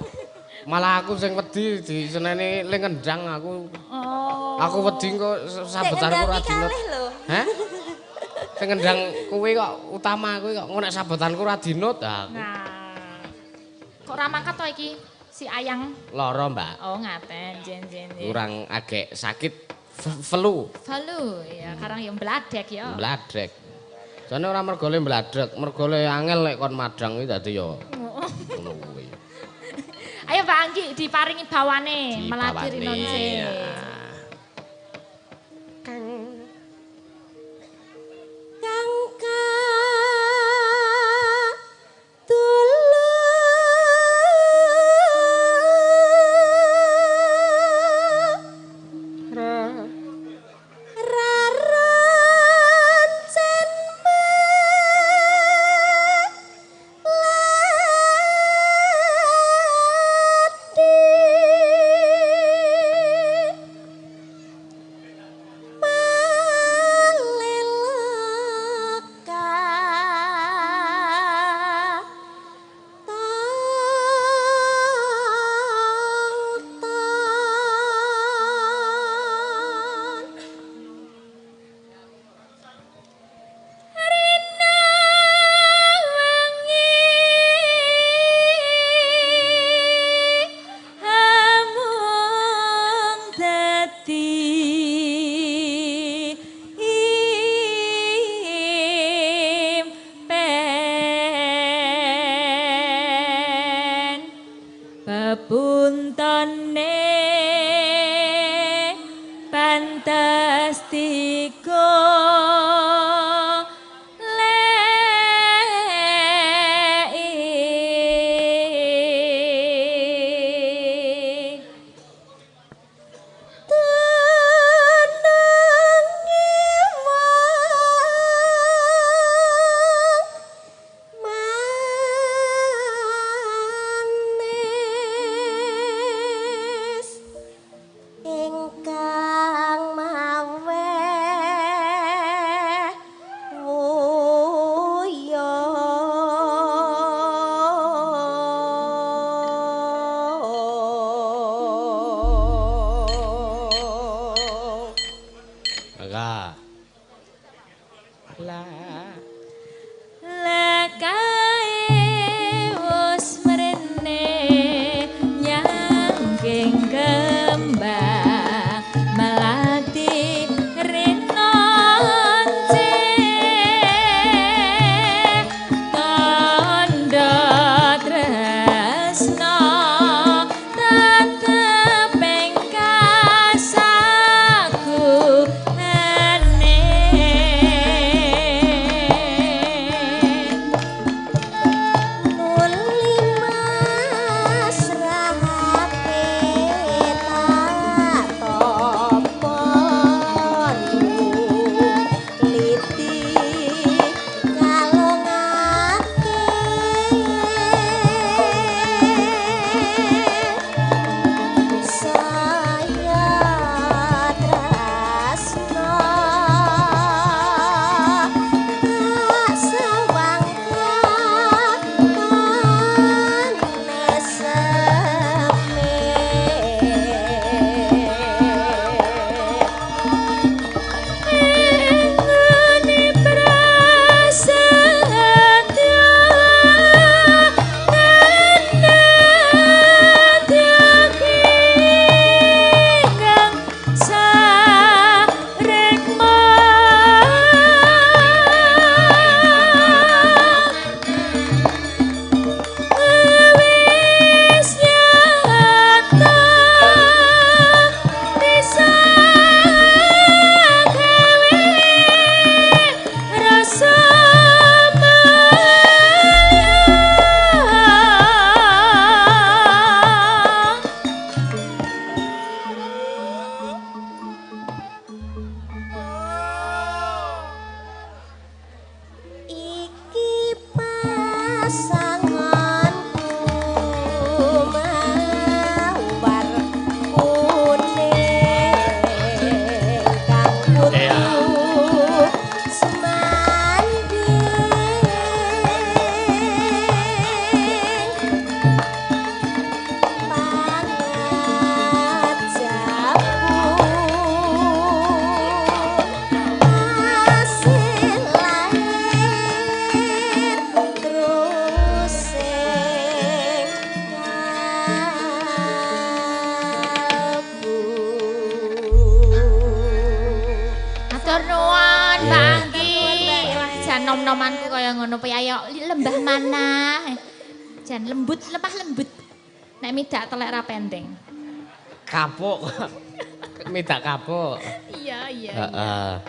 Malah aku sing wedi diseneni ling kendang aku. Oh. Aku wedi kok sabetanku ora dinut. Hah? Sing ngendang kuwi kok utama kuwi kok nek sabetanku ora dinut aku. Nah. Kok ora mangkat to iki si Ayang? Lara, Mbak. Oh, ngaten, jen. Kurang agek sakit flu. Flu ya, karang ya mbladek ya. Mbladek. Jane ora mergole mbladek, mergole angel nek kon madang iki dadi ya. Ngono kuwi. Ayo Pak Anggi diparingi bawane melatiri nonse. nom-nomanku kaya ngono piye lembah mana. Jan lembut, lemah lembut. Nek midak telek ra pendeng. Kapuk. Midak kapuk. Iya. Heeh.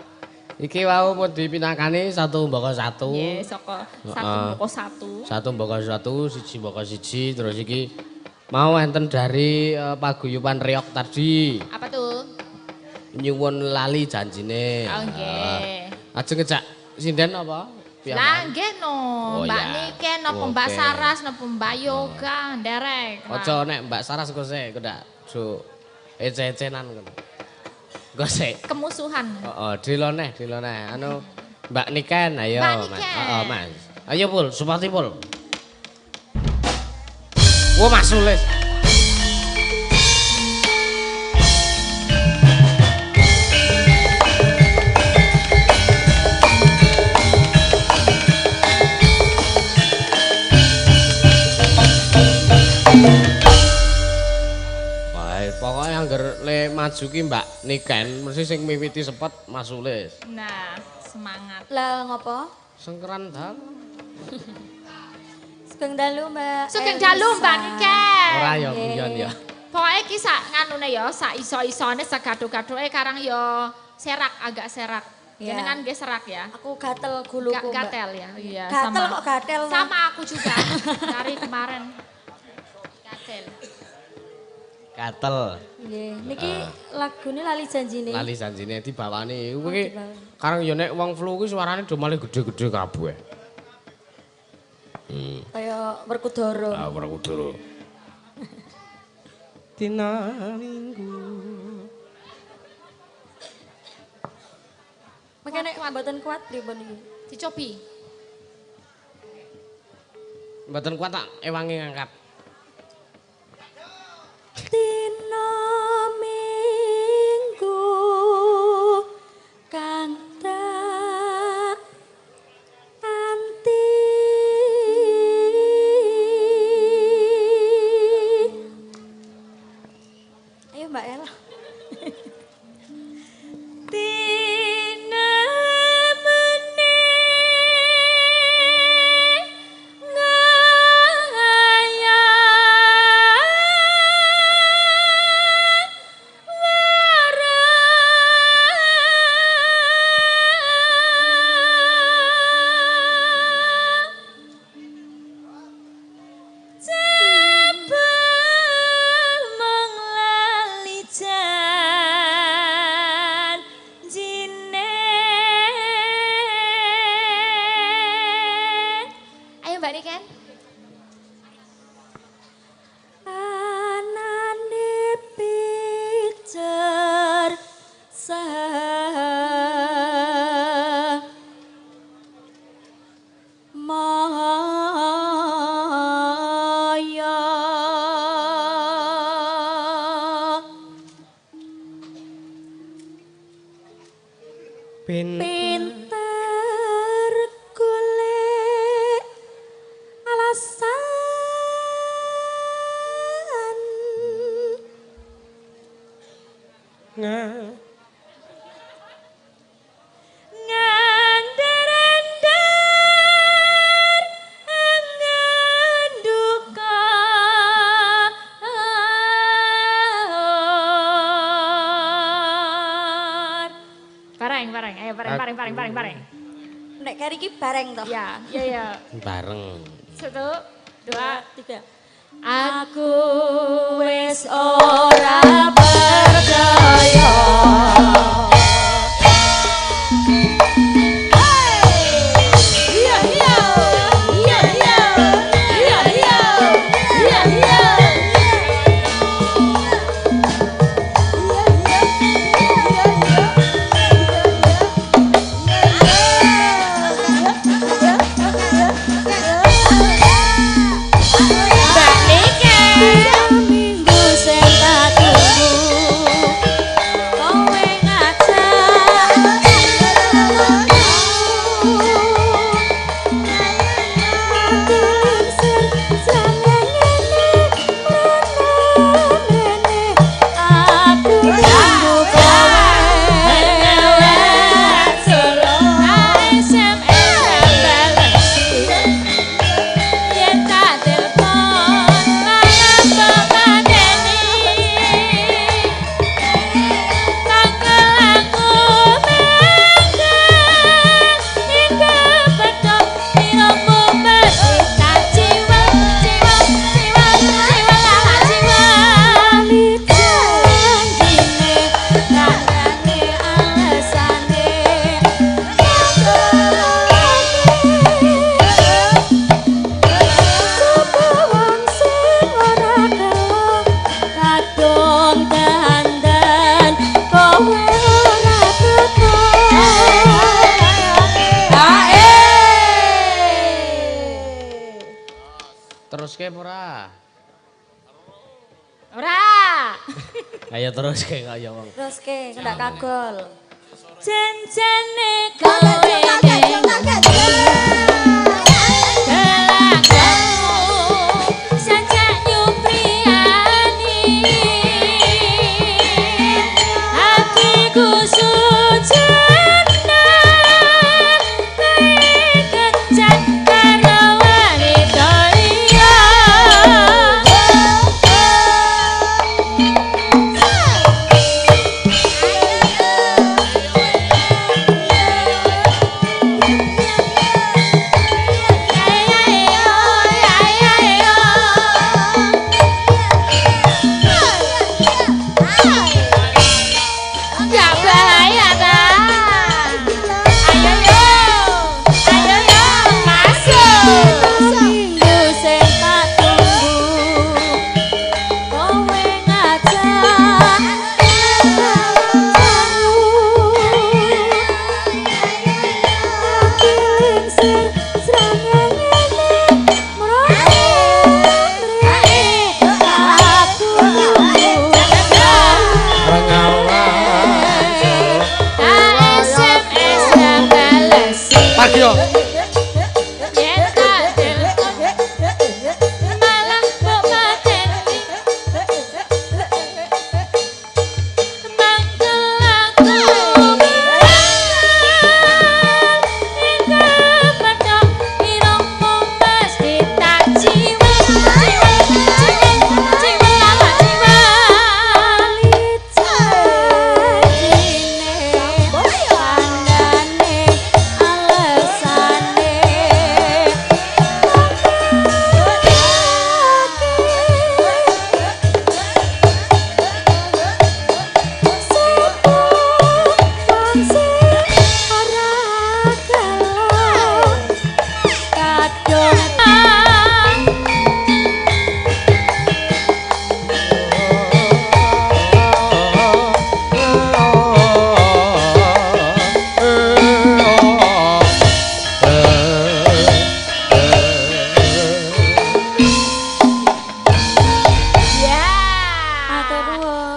Iki wau pun dipinakani 1 mbaka 1. Nggih, saka 1 mbaka 1. 1 mbaka 1, 1 mbaka 1, terus iki mau enten dari paguyuban Riok tadi. Apa tuh? Nyuwun lali janjine. Oh nggih. Ajeng ngejak sinden apa? Lah nggih no, Oh, Mbak ya. Niken napa Mbak Oke. Saras napa Mbak Yoga nderek. Aja nek Mbak Saras engko sik, kok ndak jo ece-ecenan ngono. Engko sik. Kemusuhan. Heeh, diloneh. Anu Mbak Niken, ayo Mbak Mas. Niken. Heeh, Mas. Ayo Pul, Supati Pul. Wo Mas Sulis. Pokoknya anggar le maju ki Mbak Niken mesti sing miwiti sepet Mas Sulis. Nah, semangat. Lah ngopo? Sengkeran dal. Sugeng dalu Mbak. Sugeng dalu Mbak Niken. Ora ya guyon ya. Pokoke iki sak nganune ya, sak iso-isone segaduk-gaduke karang ya serak, agak serak. Ya. Jenengan nggih serak ya. Aku gatel guluku Mbak. Gatel ya. Iya, Gatel kok gatel. Sama aku juga. Dari kemarin. Gatel. Gatel. Nggih. Niki lagune lali janjine. Lali janjine dibawani. Kuwi karang ya nek wong flu kuwi suarane do malih gedhe-gedhe kabeh. Kaya Werkudara. Ah, Werkudara. Dina Minggu. Makane mboten kuat pripun iki. Dicobi. Mboten kuat tak ewangi ngangkat. Dina Minggu kang tak anti ayo Mbak Ella. Dina Ayo Mbak Niken. Anane picer maya pinter golek alasan ngandir-andir angen duka Bareng. Ayo bareng. nek kari iki bareng toh Ya. Bareng. 1, 2, 3 Aku wis ora percaya. Minggu sing tak tunggu kowe teruske ora? Ora. Ayo teruske kaya wong. Teruske ndak kagol. Janjane kowe gelagamu sajak nyupriani hatiku sujana kencan karo wanita liya. Enggak bahaya dah. Ayo yo, masuk. Minggu sing tak tunggu kowe ngajak SMS yang balesi. Pagi yo. Yen tak telepon malah kok mateni. Mangkel aku hingga petok irungmu mesti tak jiwa. Jiwa lawak jiwa.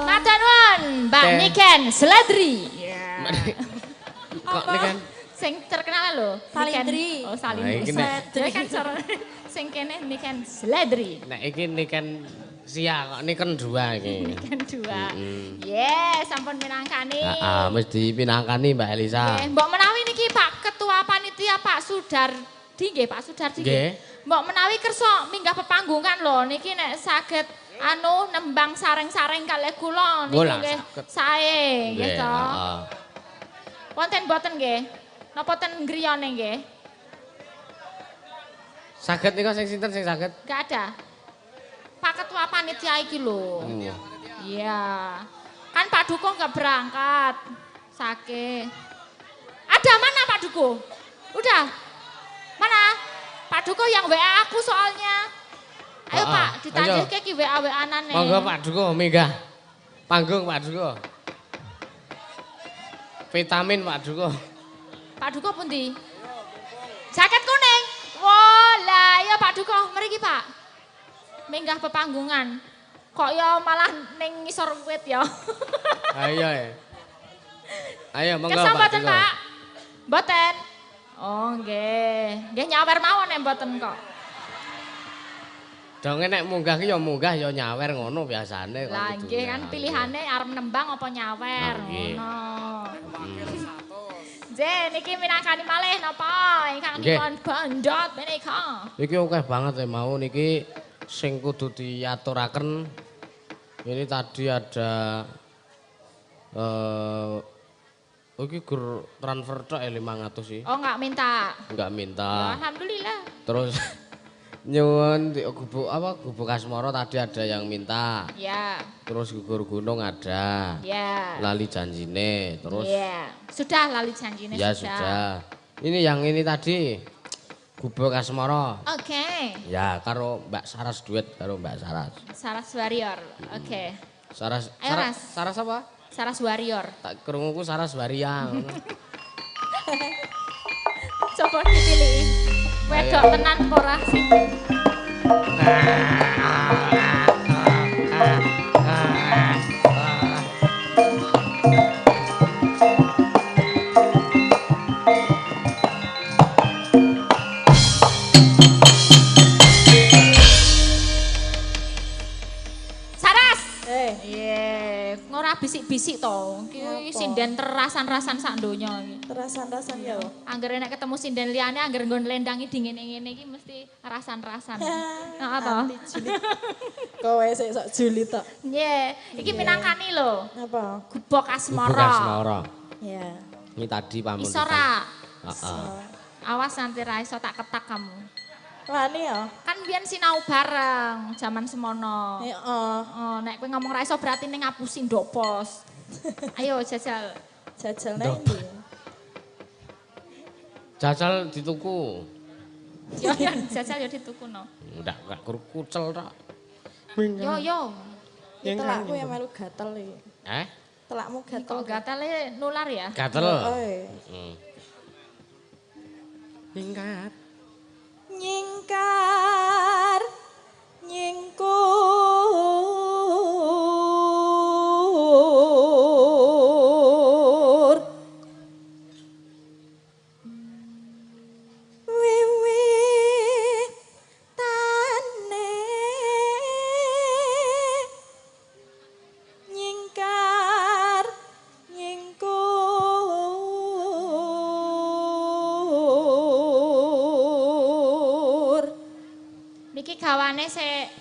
Matur nuwun, Mbak Niken Seladri. Kok niken Sing terkenal lho, Salindri. Niken. Oh, Nah, Salindri. iki nek- Jadi kan cara sing kene Niken Seladri. nek iki niken sia kok niken dua iki. Niken dua. Yes, sampun minangkani. Heeh, mesti pinangkani Mbak Elisa. Nggih, mbok menawi niki Pak Ketua Panitia Pak Sudardi nggih, Pak Sudardi nggih. Nggih. Mbok menawi kersa minggah pepanggungan lho niki nek saged nembang sareng-sareng kalih kula niku Bola, nggih saged. sae nggih Nggih, to. heeh. Wonten boten nggih? Napa ten griyane nggih? Saged nika sing sinten sing saged? Enggak ada. Pak Ketua Panitia iki lho. Iya. Kan Pak Duko nggak berangkat. Sakit. Ada mana Pak Duko? Udah. Mana? Pak Duko yang WA aku soalnya. Ayo Pak, ditandilke ki WA-WA-anane. Monggo Pak Duko minggah. Panggung Pak Duko. Vitamin Pak Duko. Pak Duko pundi? Jaket kuning. Wah, lah ya Pak Duko, mriki Pak. Minggah pepanggungan. Kok ya malah ning ngisor wit ya. Ayo ya. Ayo monggo Kersa Pak mboten Duko. Pak? Mboten. Oh nggih. Nggih nyawer mawon nek mboten kok. Donge nek munggah ki ya munggah ya nyawer ngono biasane kok. Lah kudu nggih kan nyawer. pilihane arep nembang apa nyawer Nah, nggih. ngono. Nggih niki minangkani malih napa ingkang Nggih. dipun bandot menika. Iki akeh banget ya mau niki sing kudu diaturaken. Ini tadi ada iki gur transfer tok 500 sih. Oh enggak minta. Enggak Ya, minta. alhamdulillah. Terus nyuwun gubuk apa gubuk Asmara tadi ada yang minta. Ya, Terus gugur gunung ada. ya. Lali janjine terus Ya. Sudah lali janjine ya sudah. sudah. Ini yang ini tadi gubuk Asmara. Oke. Ya karo Mbak Saras duet karo Mbak Saras. Saras Warrior. Oke. Saras Ayo, Ras. Saras apa? Saras Warrior. Tak krunguku Saras Waria. Coba dipilih. Wedok tenan apa ora sih? bisik-bisik to. Iki sinden terasan-rasan sak donya iki. Terasan-rasan ya. Anggere nek ketemu sinden liyane anggere nggon lendangi dingin-ngene iki mesti rasan-rasan. Heeh to. Kowe sik sok juli tok. Nggih, iki minangkani lho. Apa? Gubok asmara. Gubok asmara. Iya. Ini tadi pamun. Iso ra? Heeh. Awas nanti ra iso tak ketak kamu. Wani ya? Kan biyen sinau bareng zaman semono. Heeh. Nek kowe ngomong ra iso berarti ning ngapusi ndok pos. Ayo jajal. Jajal nang ndi? Jajal dituku. Ya jajal ya dituku no. Ndak kucel tok. Yo. Telakku yang melu gatel iki. Telakmu gatel. Kok gatele nular ya? Gatel. Nyingkar nyingkur wiwitane nyingkar nyingkur niki gawane sik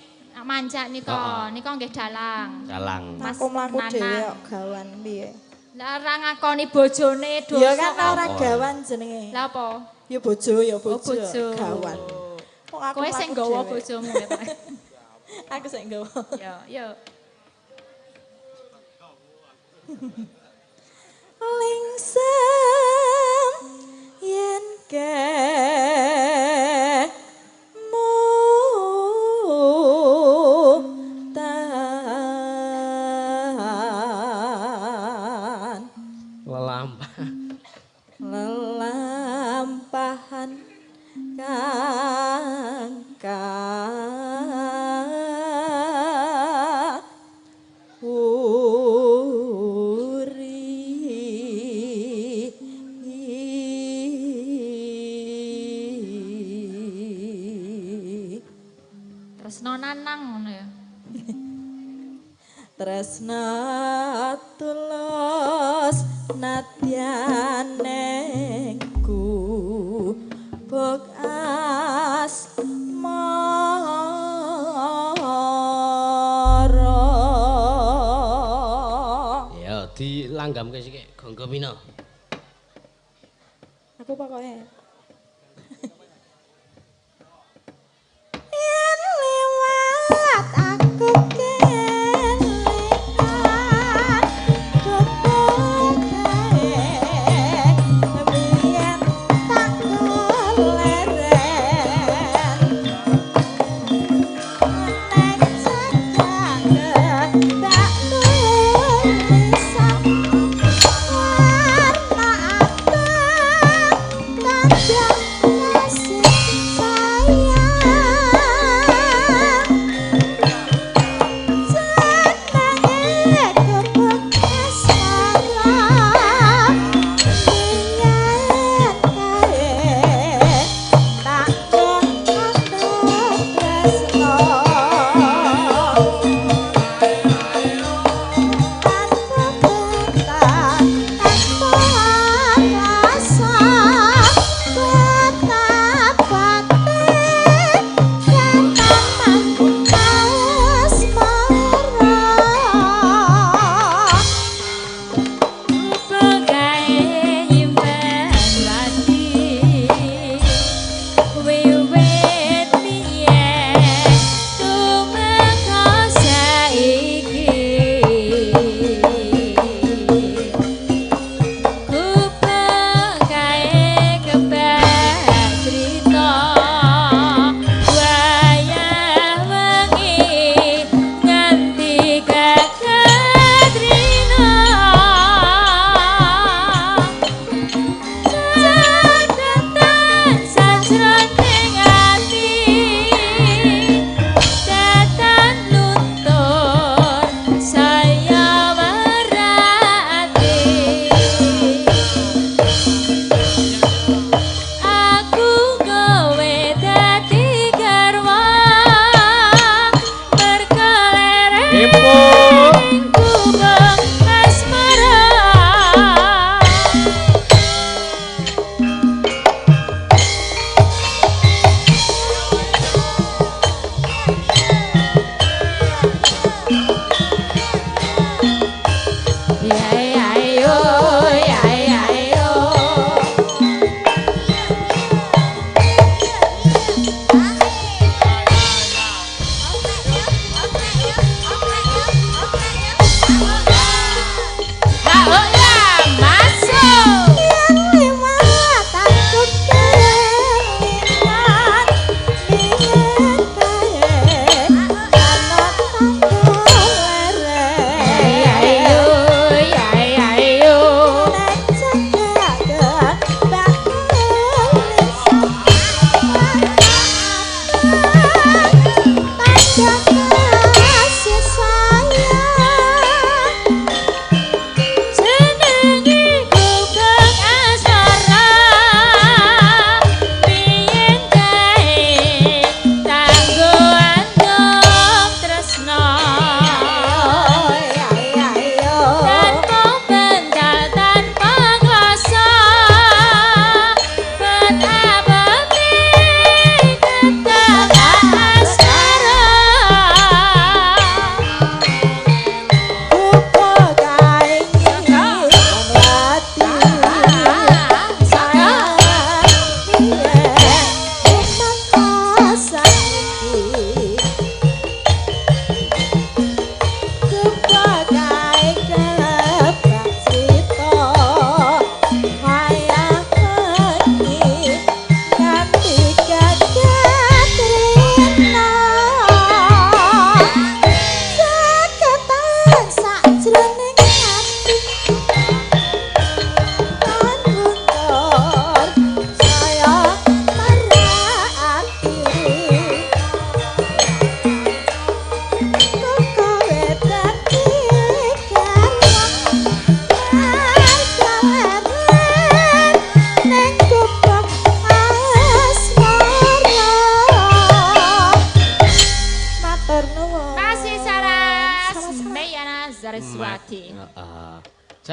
manjak nika nggih dalang. Dalang. Aku mlaku dhewe kok gawan piye? Lah ora ngakoni bojone dosa. Ya kan ora gawan jenenge. Lah apa? Ya bojo, bojo. Gawan. Kowe sing nggawa bojomu ya, Pak. Aku sing nggawa. Yo. Lingsem yen lelampahan kangkang Tresno nanang ngono ya. Tresna tulus nadyane ku bok asmara. Ya dilanggamke sik Gangga Mina. Aku pokoke tak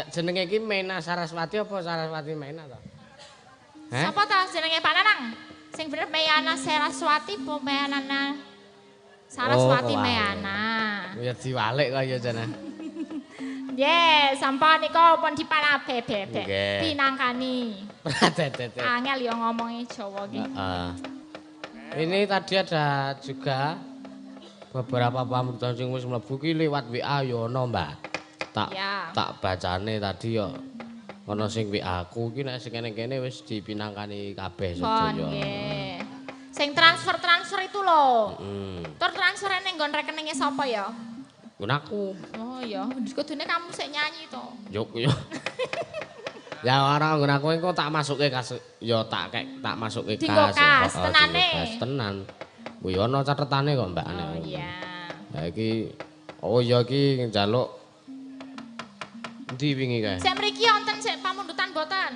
Jenenge iki Mena Saraswati apa Saraswati Mena to? Sapa ta jenenge Pak Nanang? Sing bener Meyana Saraswati apa Meyana Saraswati Meyana? Ya diwalik kok ya jane. Nggih, sampun nika pun dipanabe bebek. Pinangkani. Angel ya ngomongi Jawa iki. Ini tadi ada juga beberapa pamutan sing wis mlebu ki liwat WA ya ono, Mbak. Tak bacane tadi ya ana sing WA aku iki nek sing kene-kene wis dipinangkani kabeh sedaya. Nggih. Sing transfer itu lho. Tur transfer ning nggon rekeninge sapa ya? Nggon aku. Oh ya, kudune kamu sik nyanyi to. Yo. Ya ora nggon aku engko tak masuke kas ya tak masuke kas. Tenane. Tenan. Kuwi ana catetane kok Mbak. Oh iya. Lah iki iki njaluk ndi wingi kae? Sik mriki wonten sik pamundutan boten?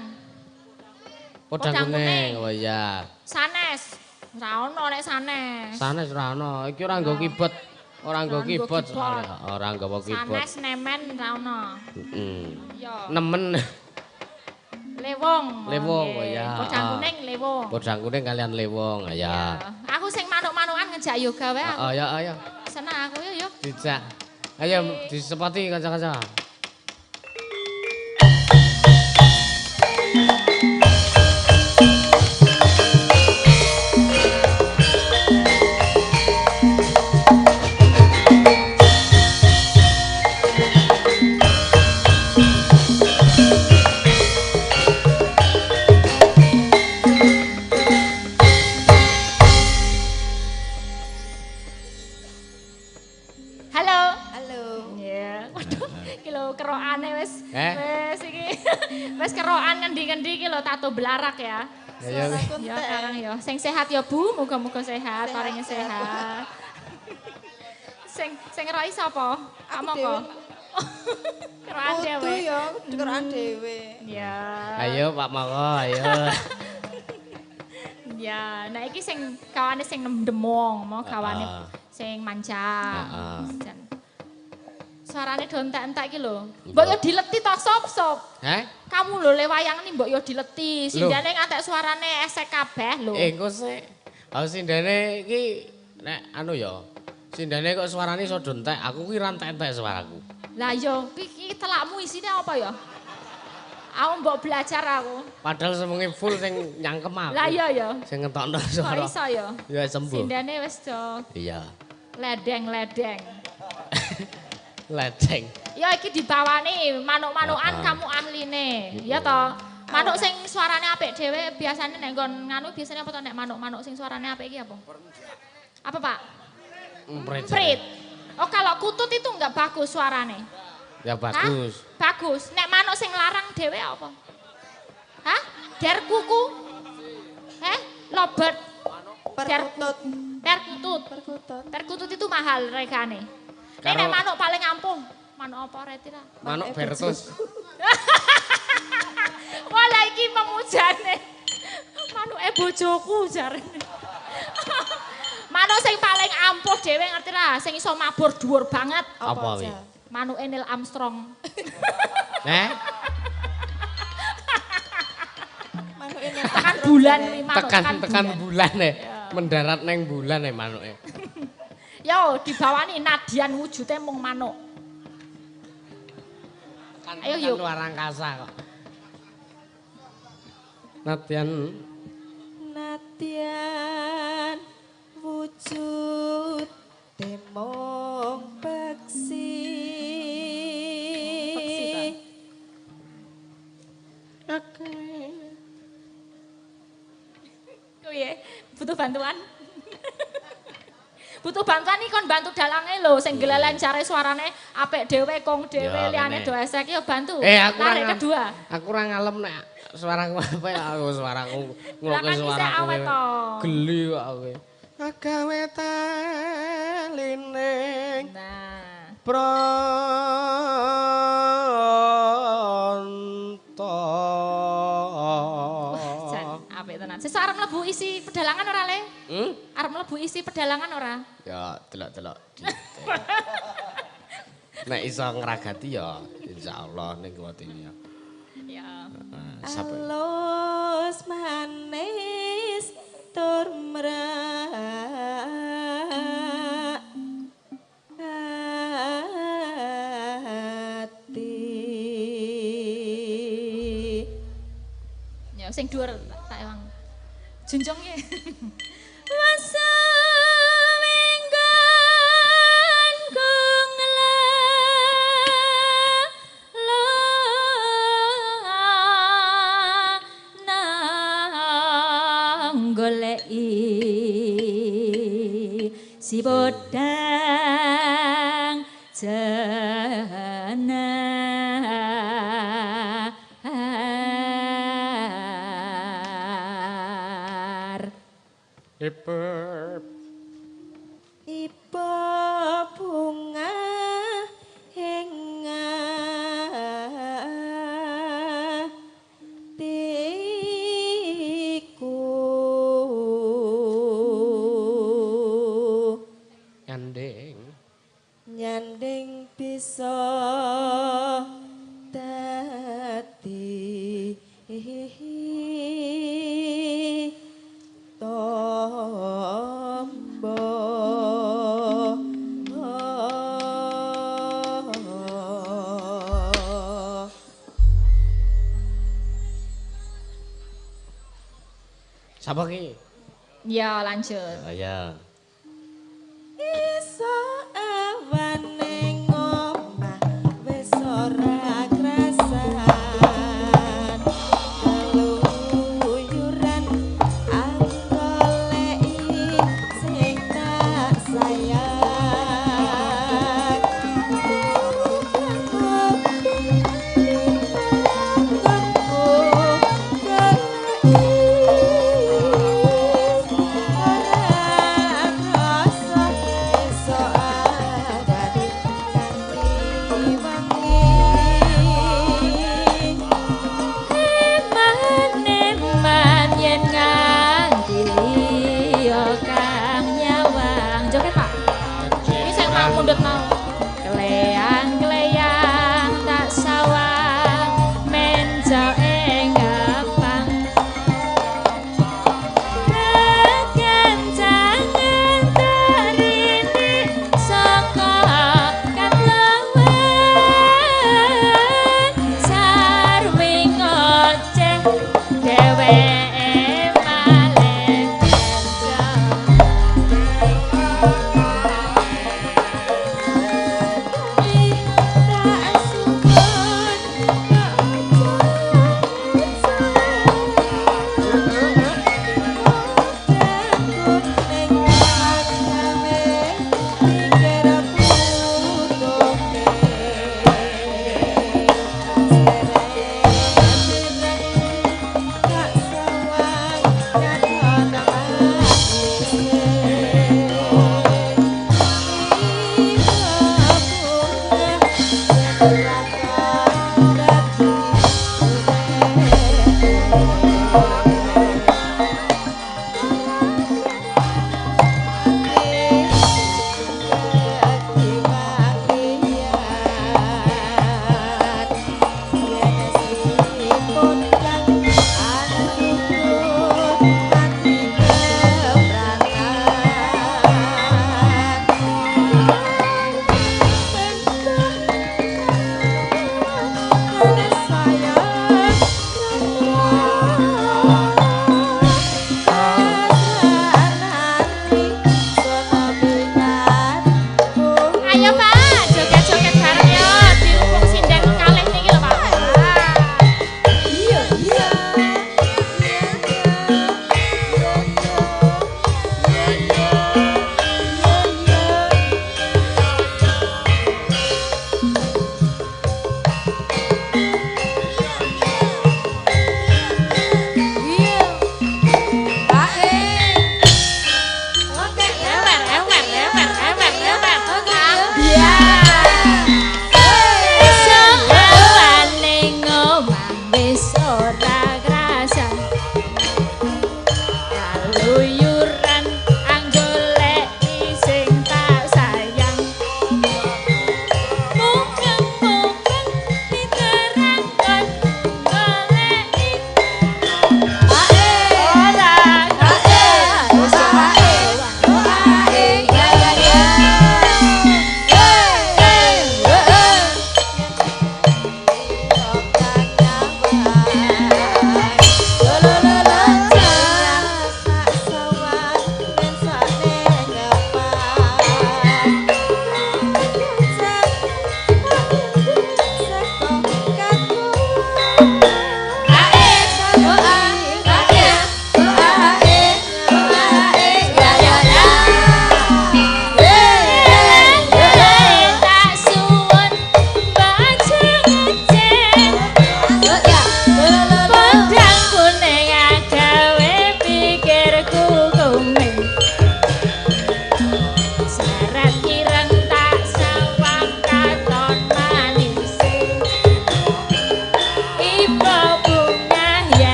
Podang kuning. Oh iya. Sanes. Ora ono nek sanes. Sanes ora ono. Iki ora nggo kibot. Ora nggo kibot. Ora nggawa kibot. Sanes nemen ora ono. Iya. Nemen. Lewong. Lewong, oh ya. Podang kuning lewong. Podang kuning kalian lewong, ya. Aku sing manuk-manukan ngejak yoga wae aku. Ayo. Seneng aku yo. Dijak. Ayo disepati kanca-kanca. Wes kerokan ngendi-ngendi iki lho tato blarak ya. Ya karang ya. Sing sehat ya Bu, muga-muga sehat, paringe sehat. Sing ngeroki sapa? Kamu kok. Kerokan dhewe. Kudu ya, kerokan dhewe. Ya. Ayo Pak Moko, ayo. Ya, nah iki sing kawane sing demong, mau kawane sing manca. Suarane do entek-entek iki lho. Mbok yo dileti to sop-sop. Kamu lho le wayang ini mbok yo dileti. Sindane ngantek suarane esek kabeh lho. Engko sik. Aku sindane iki nek anu ya. Sindane kok suarane iso do entek, aku kuwi ra entek-entek suaraku. Lah yo iki telakmu isine apa ya? Aku mbok belajar aku. Padahal semunge full sing nyangkem aku. Lah iya ya. Sing ngetokno suara. Kok iso ya? Ya sembuh. Sindane wis do. Iya. Ledeng-ledeng. Ledeng. Ya iki dibawani manuk-manukan kamu ahline. Ya toh. Manuk sing suarane apik dhewe biasane nek nggon nganu biasane apa to nek manuk-manuk sing suarane apik iki apa? Apa, Pak? Emprit. Oh, kalau kutut itu enggak bagus suarane. Ya bagus. Hah? Bagus. Nek manuk sing larang dhewe apa? Hah? Der kuku? Lobet. Perkutut. Perkutut itu mahal regane. Nek manuk paling ampuh. Manuk apa retira? Manuk Bertus. Wala iki pemujane. Manuke bojoku jarene. Manuk sing paling ampuh dhewe ngerti ra, sing iso mabur dhuwur banget. Apa kuwi? Manuke Neil Armstrong. Manuke Neil Tekan bulan kuwi manuk tekan bulan mendarat neng bulan manuke. Yo dibawani nadian wujude mung manuk. Ayo yuk. Luar angkasa kok. Nadian wujud temong peksi. Oke. Kuwi butuh bantuan. Butuh bantuan nih kon bantu dalange lho sing gelelen jare suarane apik dhewe kong dhewe liyane do esek yo bantu. Tarik kedua. Aku ora ngalem nek suaraku apa ya aku suaraku ngoke suaraku. Geli kok aku. Agawe talining. Nah. Pronto. Jan apik tenan. Sesuk arep mlebu isi pedalangan ora le? Arep mlebu isi pedalangan ora? Ya, delok-delok. Nek iso ngragati ya insyaallah ning kuwatine ya. Ya. Alus manis tur mrati. Ya sing dhuwur tak ewang. Junjung ye. Si bodang jenar Ipa bunga henga tiku nyanding bisa dadi tombo Sapa ki? Ya lanjut. Ya. Iso awane ngomah wis ora krasan keluyuran aku goleki sing tak sayang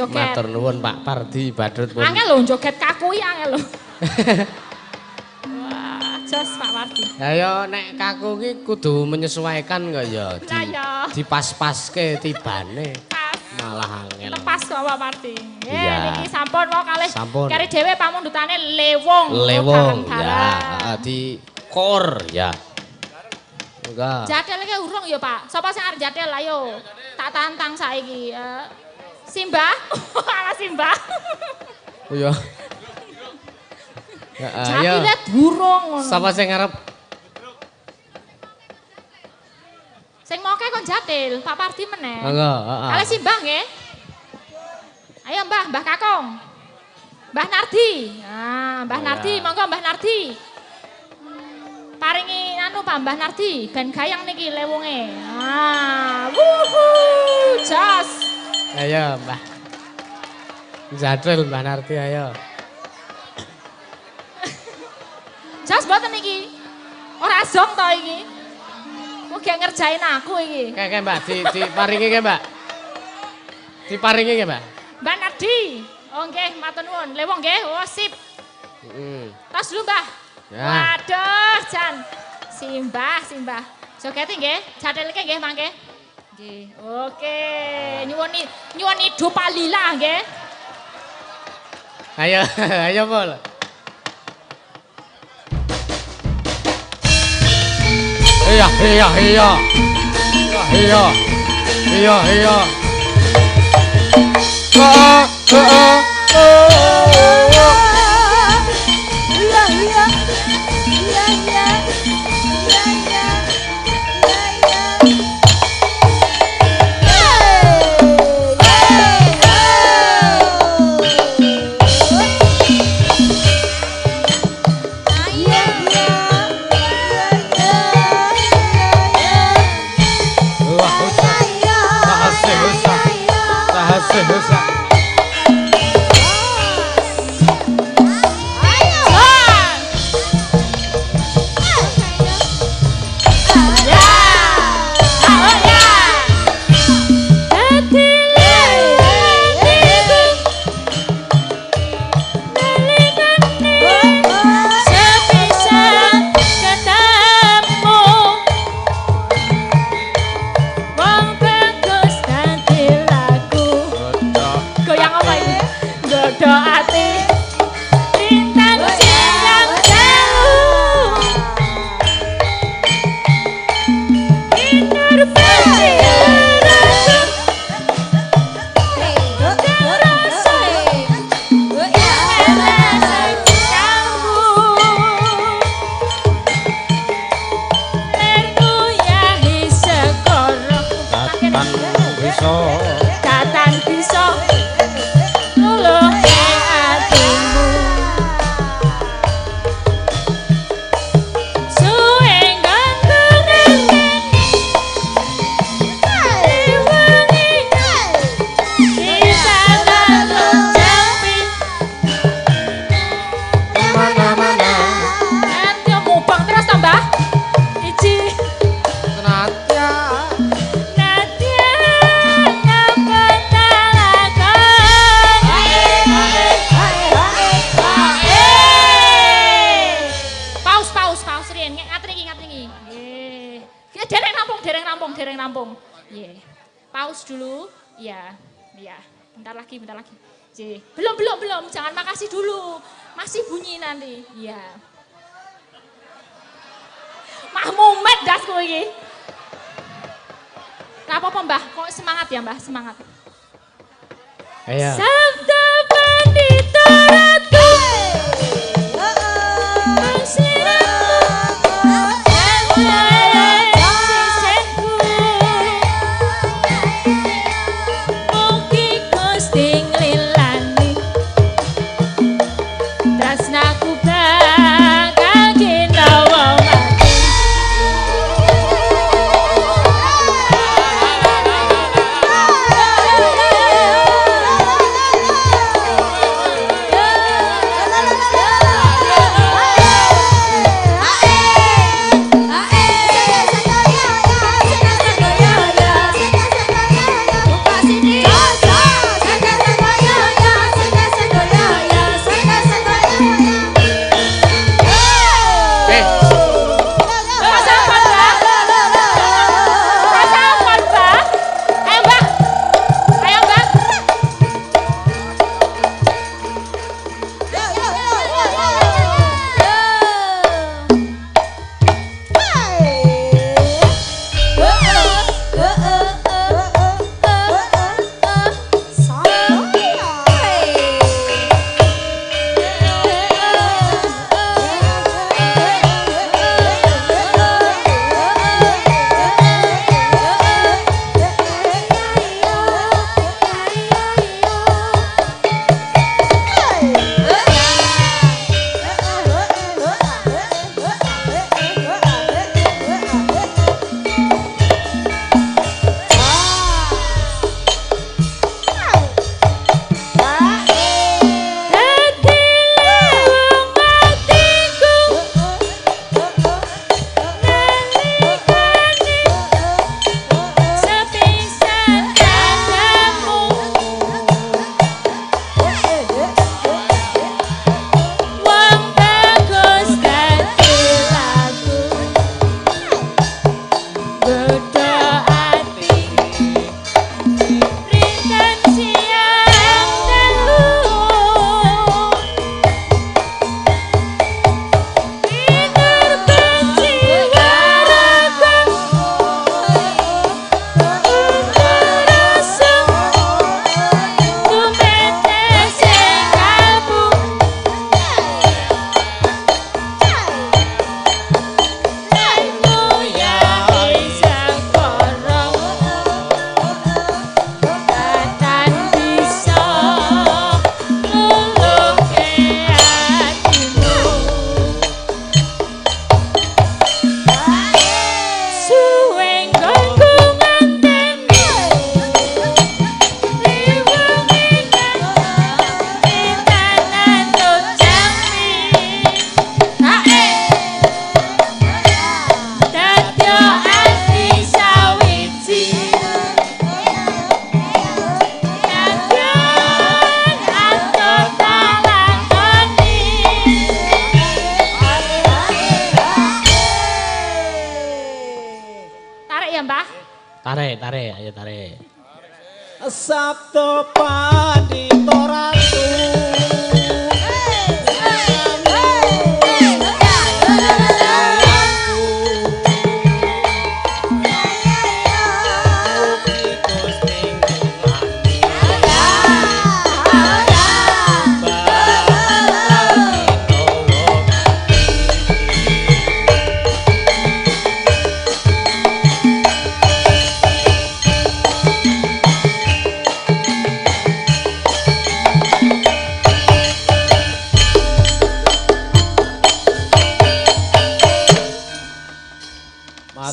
Matur nuwun Pak Pardi Badrut pun. Angel lho joget kaku iki angel lho. Wah, jos Pak Pardi. Ya ya nek kaku ki kudu menyesuaikan kok ya. Dipas-paske tibane. Malah angel. Lepas kok Pak Pardi. Niki sampun wae kalih. Kari dhewe pamundutane lewong. Lewong ya, di kor ya. Enggak. Jadel iki urung ya Pak. Sapa sing arep jadel ayo. Tak tantang saiki. Simbah, ala Simbah. Oh iya. Ya, ayo. Durung ngono. Sapa sing ngarep? Sing moke kon jatil, Pak Pardi meneh. Monggo, Ala Simbah nggih. Ayo Mbah Kakong. Mbah Nardi. Nah, Mbah Nardi, monggo Mbah Nardi. Paringi anu Pak Mbah Nardi, ben gayang niki lewunge. Ah, wuhu, jas. Ayo Mbah. Jadul Mbah Nardi ayo. Jas mboten iki. Ora zong to iki. Kok gak ngerjain aku iki. Kayak Mbak diparingi ke Mbak. Diparingi ke Mbak. Mbak Nardi. Oh nggih, matur nuwun. Lewong nggih. Oh sip. Tos dulu Mbah. Ya. Waduh, Jan. Simbah. Jogete nggih, jatelke nggih mangke. Nggih. Oke, nyuwun Idu Palila nggih. Ayo, ayo Pol. Iya. dereng rampung. Yeah. Pause dulu. Ya, ya. Bentar lagi. Belum. Jangan makasih dulu. Masih bunyi nanti. Ya. Mah mumet dasku iki. Lah apa Mbah? Kok semangat ya Mbah? Semangat. Ayo. Sabda Pandita Ratu. Tarik, ayo tarik. Sabdo Pandita Ratu.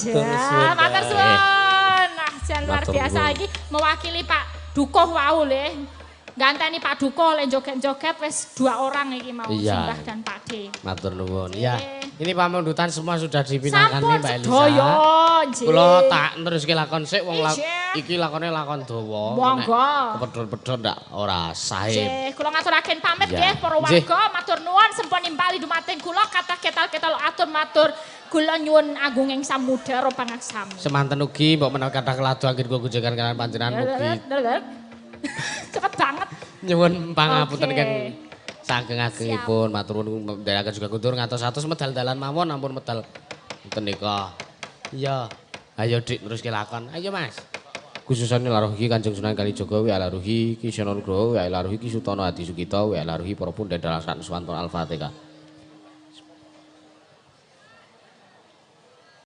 Matur suwun. Nah, jan luar biasa iki mewakili Pak Dukuh wau le. Ganteni Pak Dukuh le joget-joget wis 2 orang iki mau Simbah dan Pak D. Matur nuwun. Iya. Ini pamundutan semua sudah dipinangkan nih Mbak Elisa. Sampun nggih. Kula tak neruske lakon sik wong iki lakone lakon dawa. Monggo. Kepedhot-pedhot ndak ora sahib. Nggih, kula ngaturaken pamit nggih para warga, matur nuwun sampun nimbali dumateng kula kathah ketal-ketal atur matur kula nyuwun agunging samudra pangaksami. Semanten ugi mbok menawi kathah keladu anggen kula gujakan kalian panjenengan ugi. Cepet banget. Nyuwun pangapunten kan saking-agengipun matur nuwun ndherekaken juga kundur ngantos atus medal dalan mawon ampun medal ngoten nika. Iya. Ayo Dik neruske lakon. Ayo Mas. Khususane laruhi Kanjeng Sunan Kalijaga wa laruhi Ki Sena Nugroho wa laruhi Ki Sutana Adi Sukita wa laruhi para pundhen dalasan Suwanto Al-Fatihah.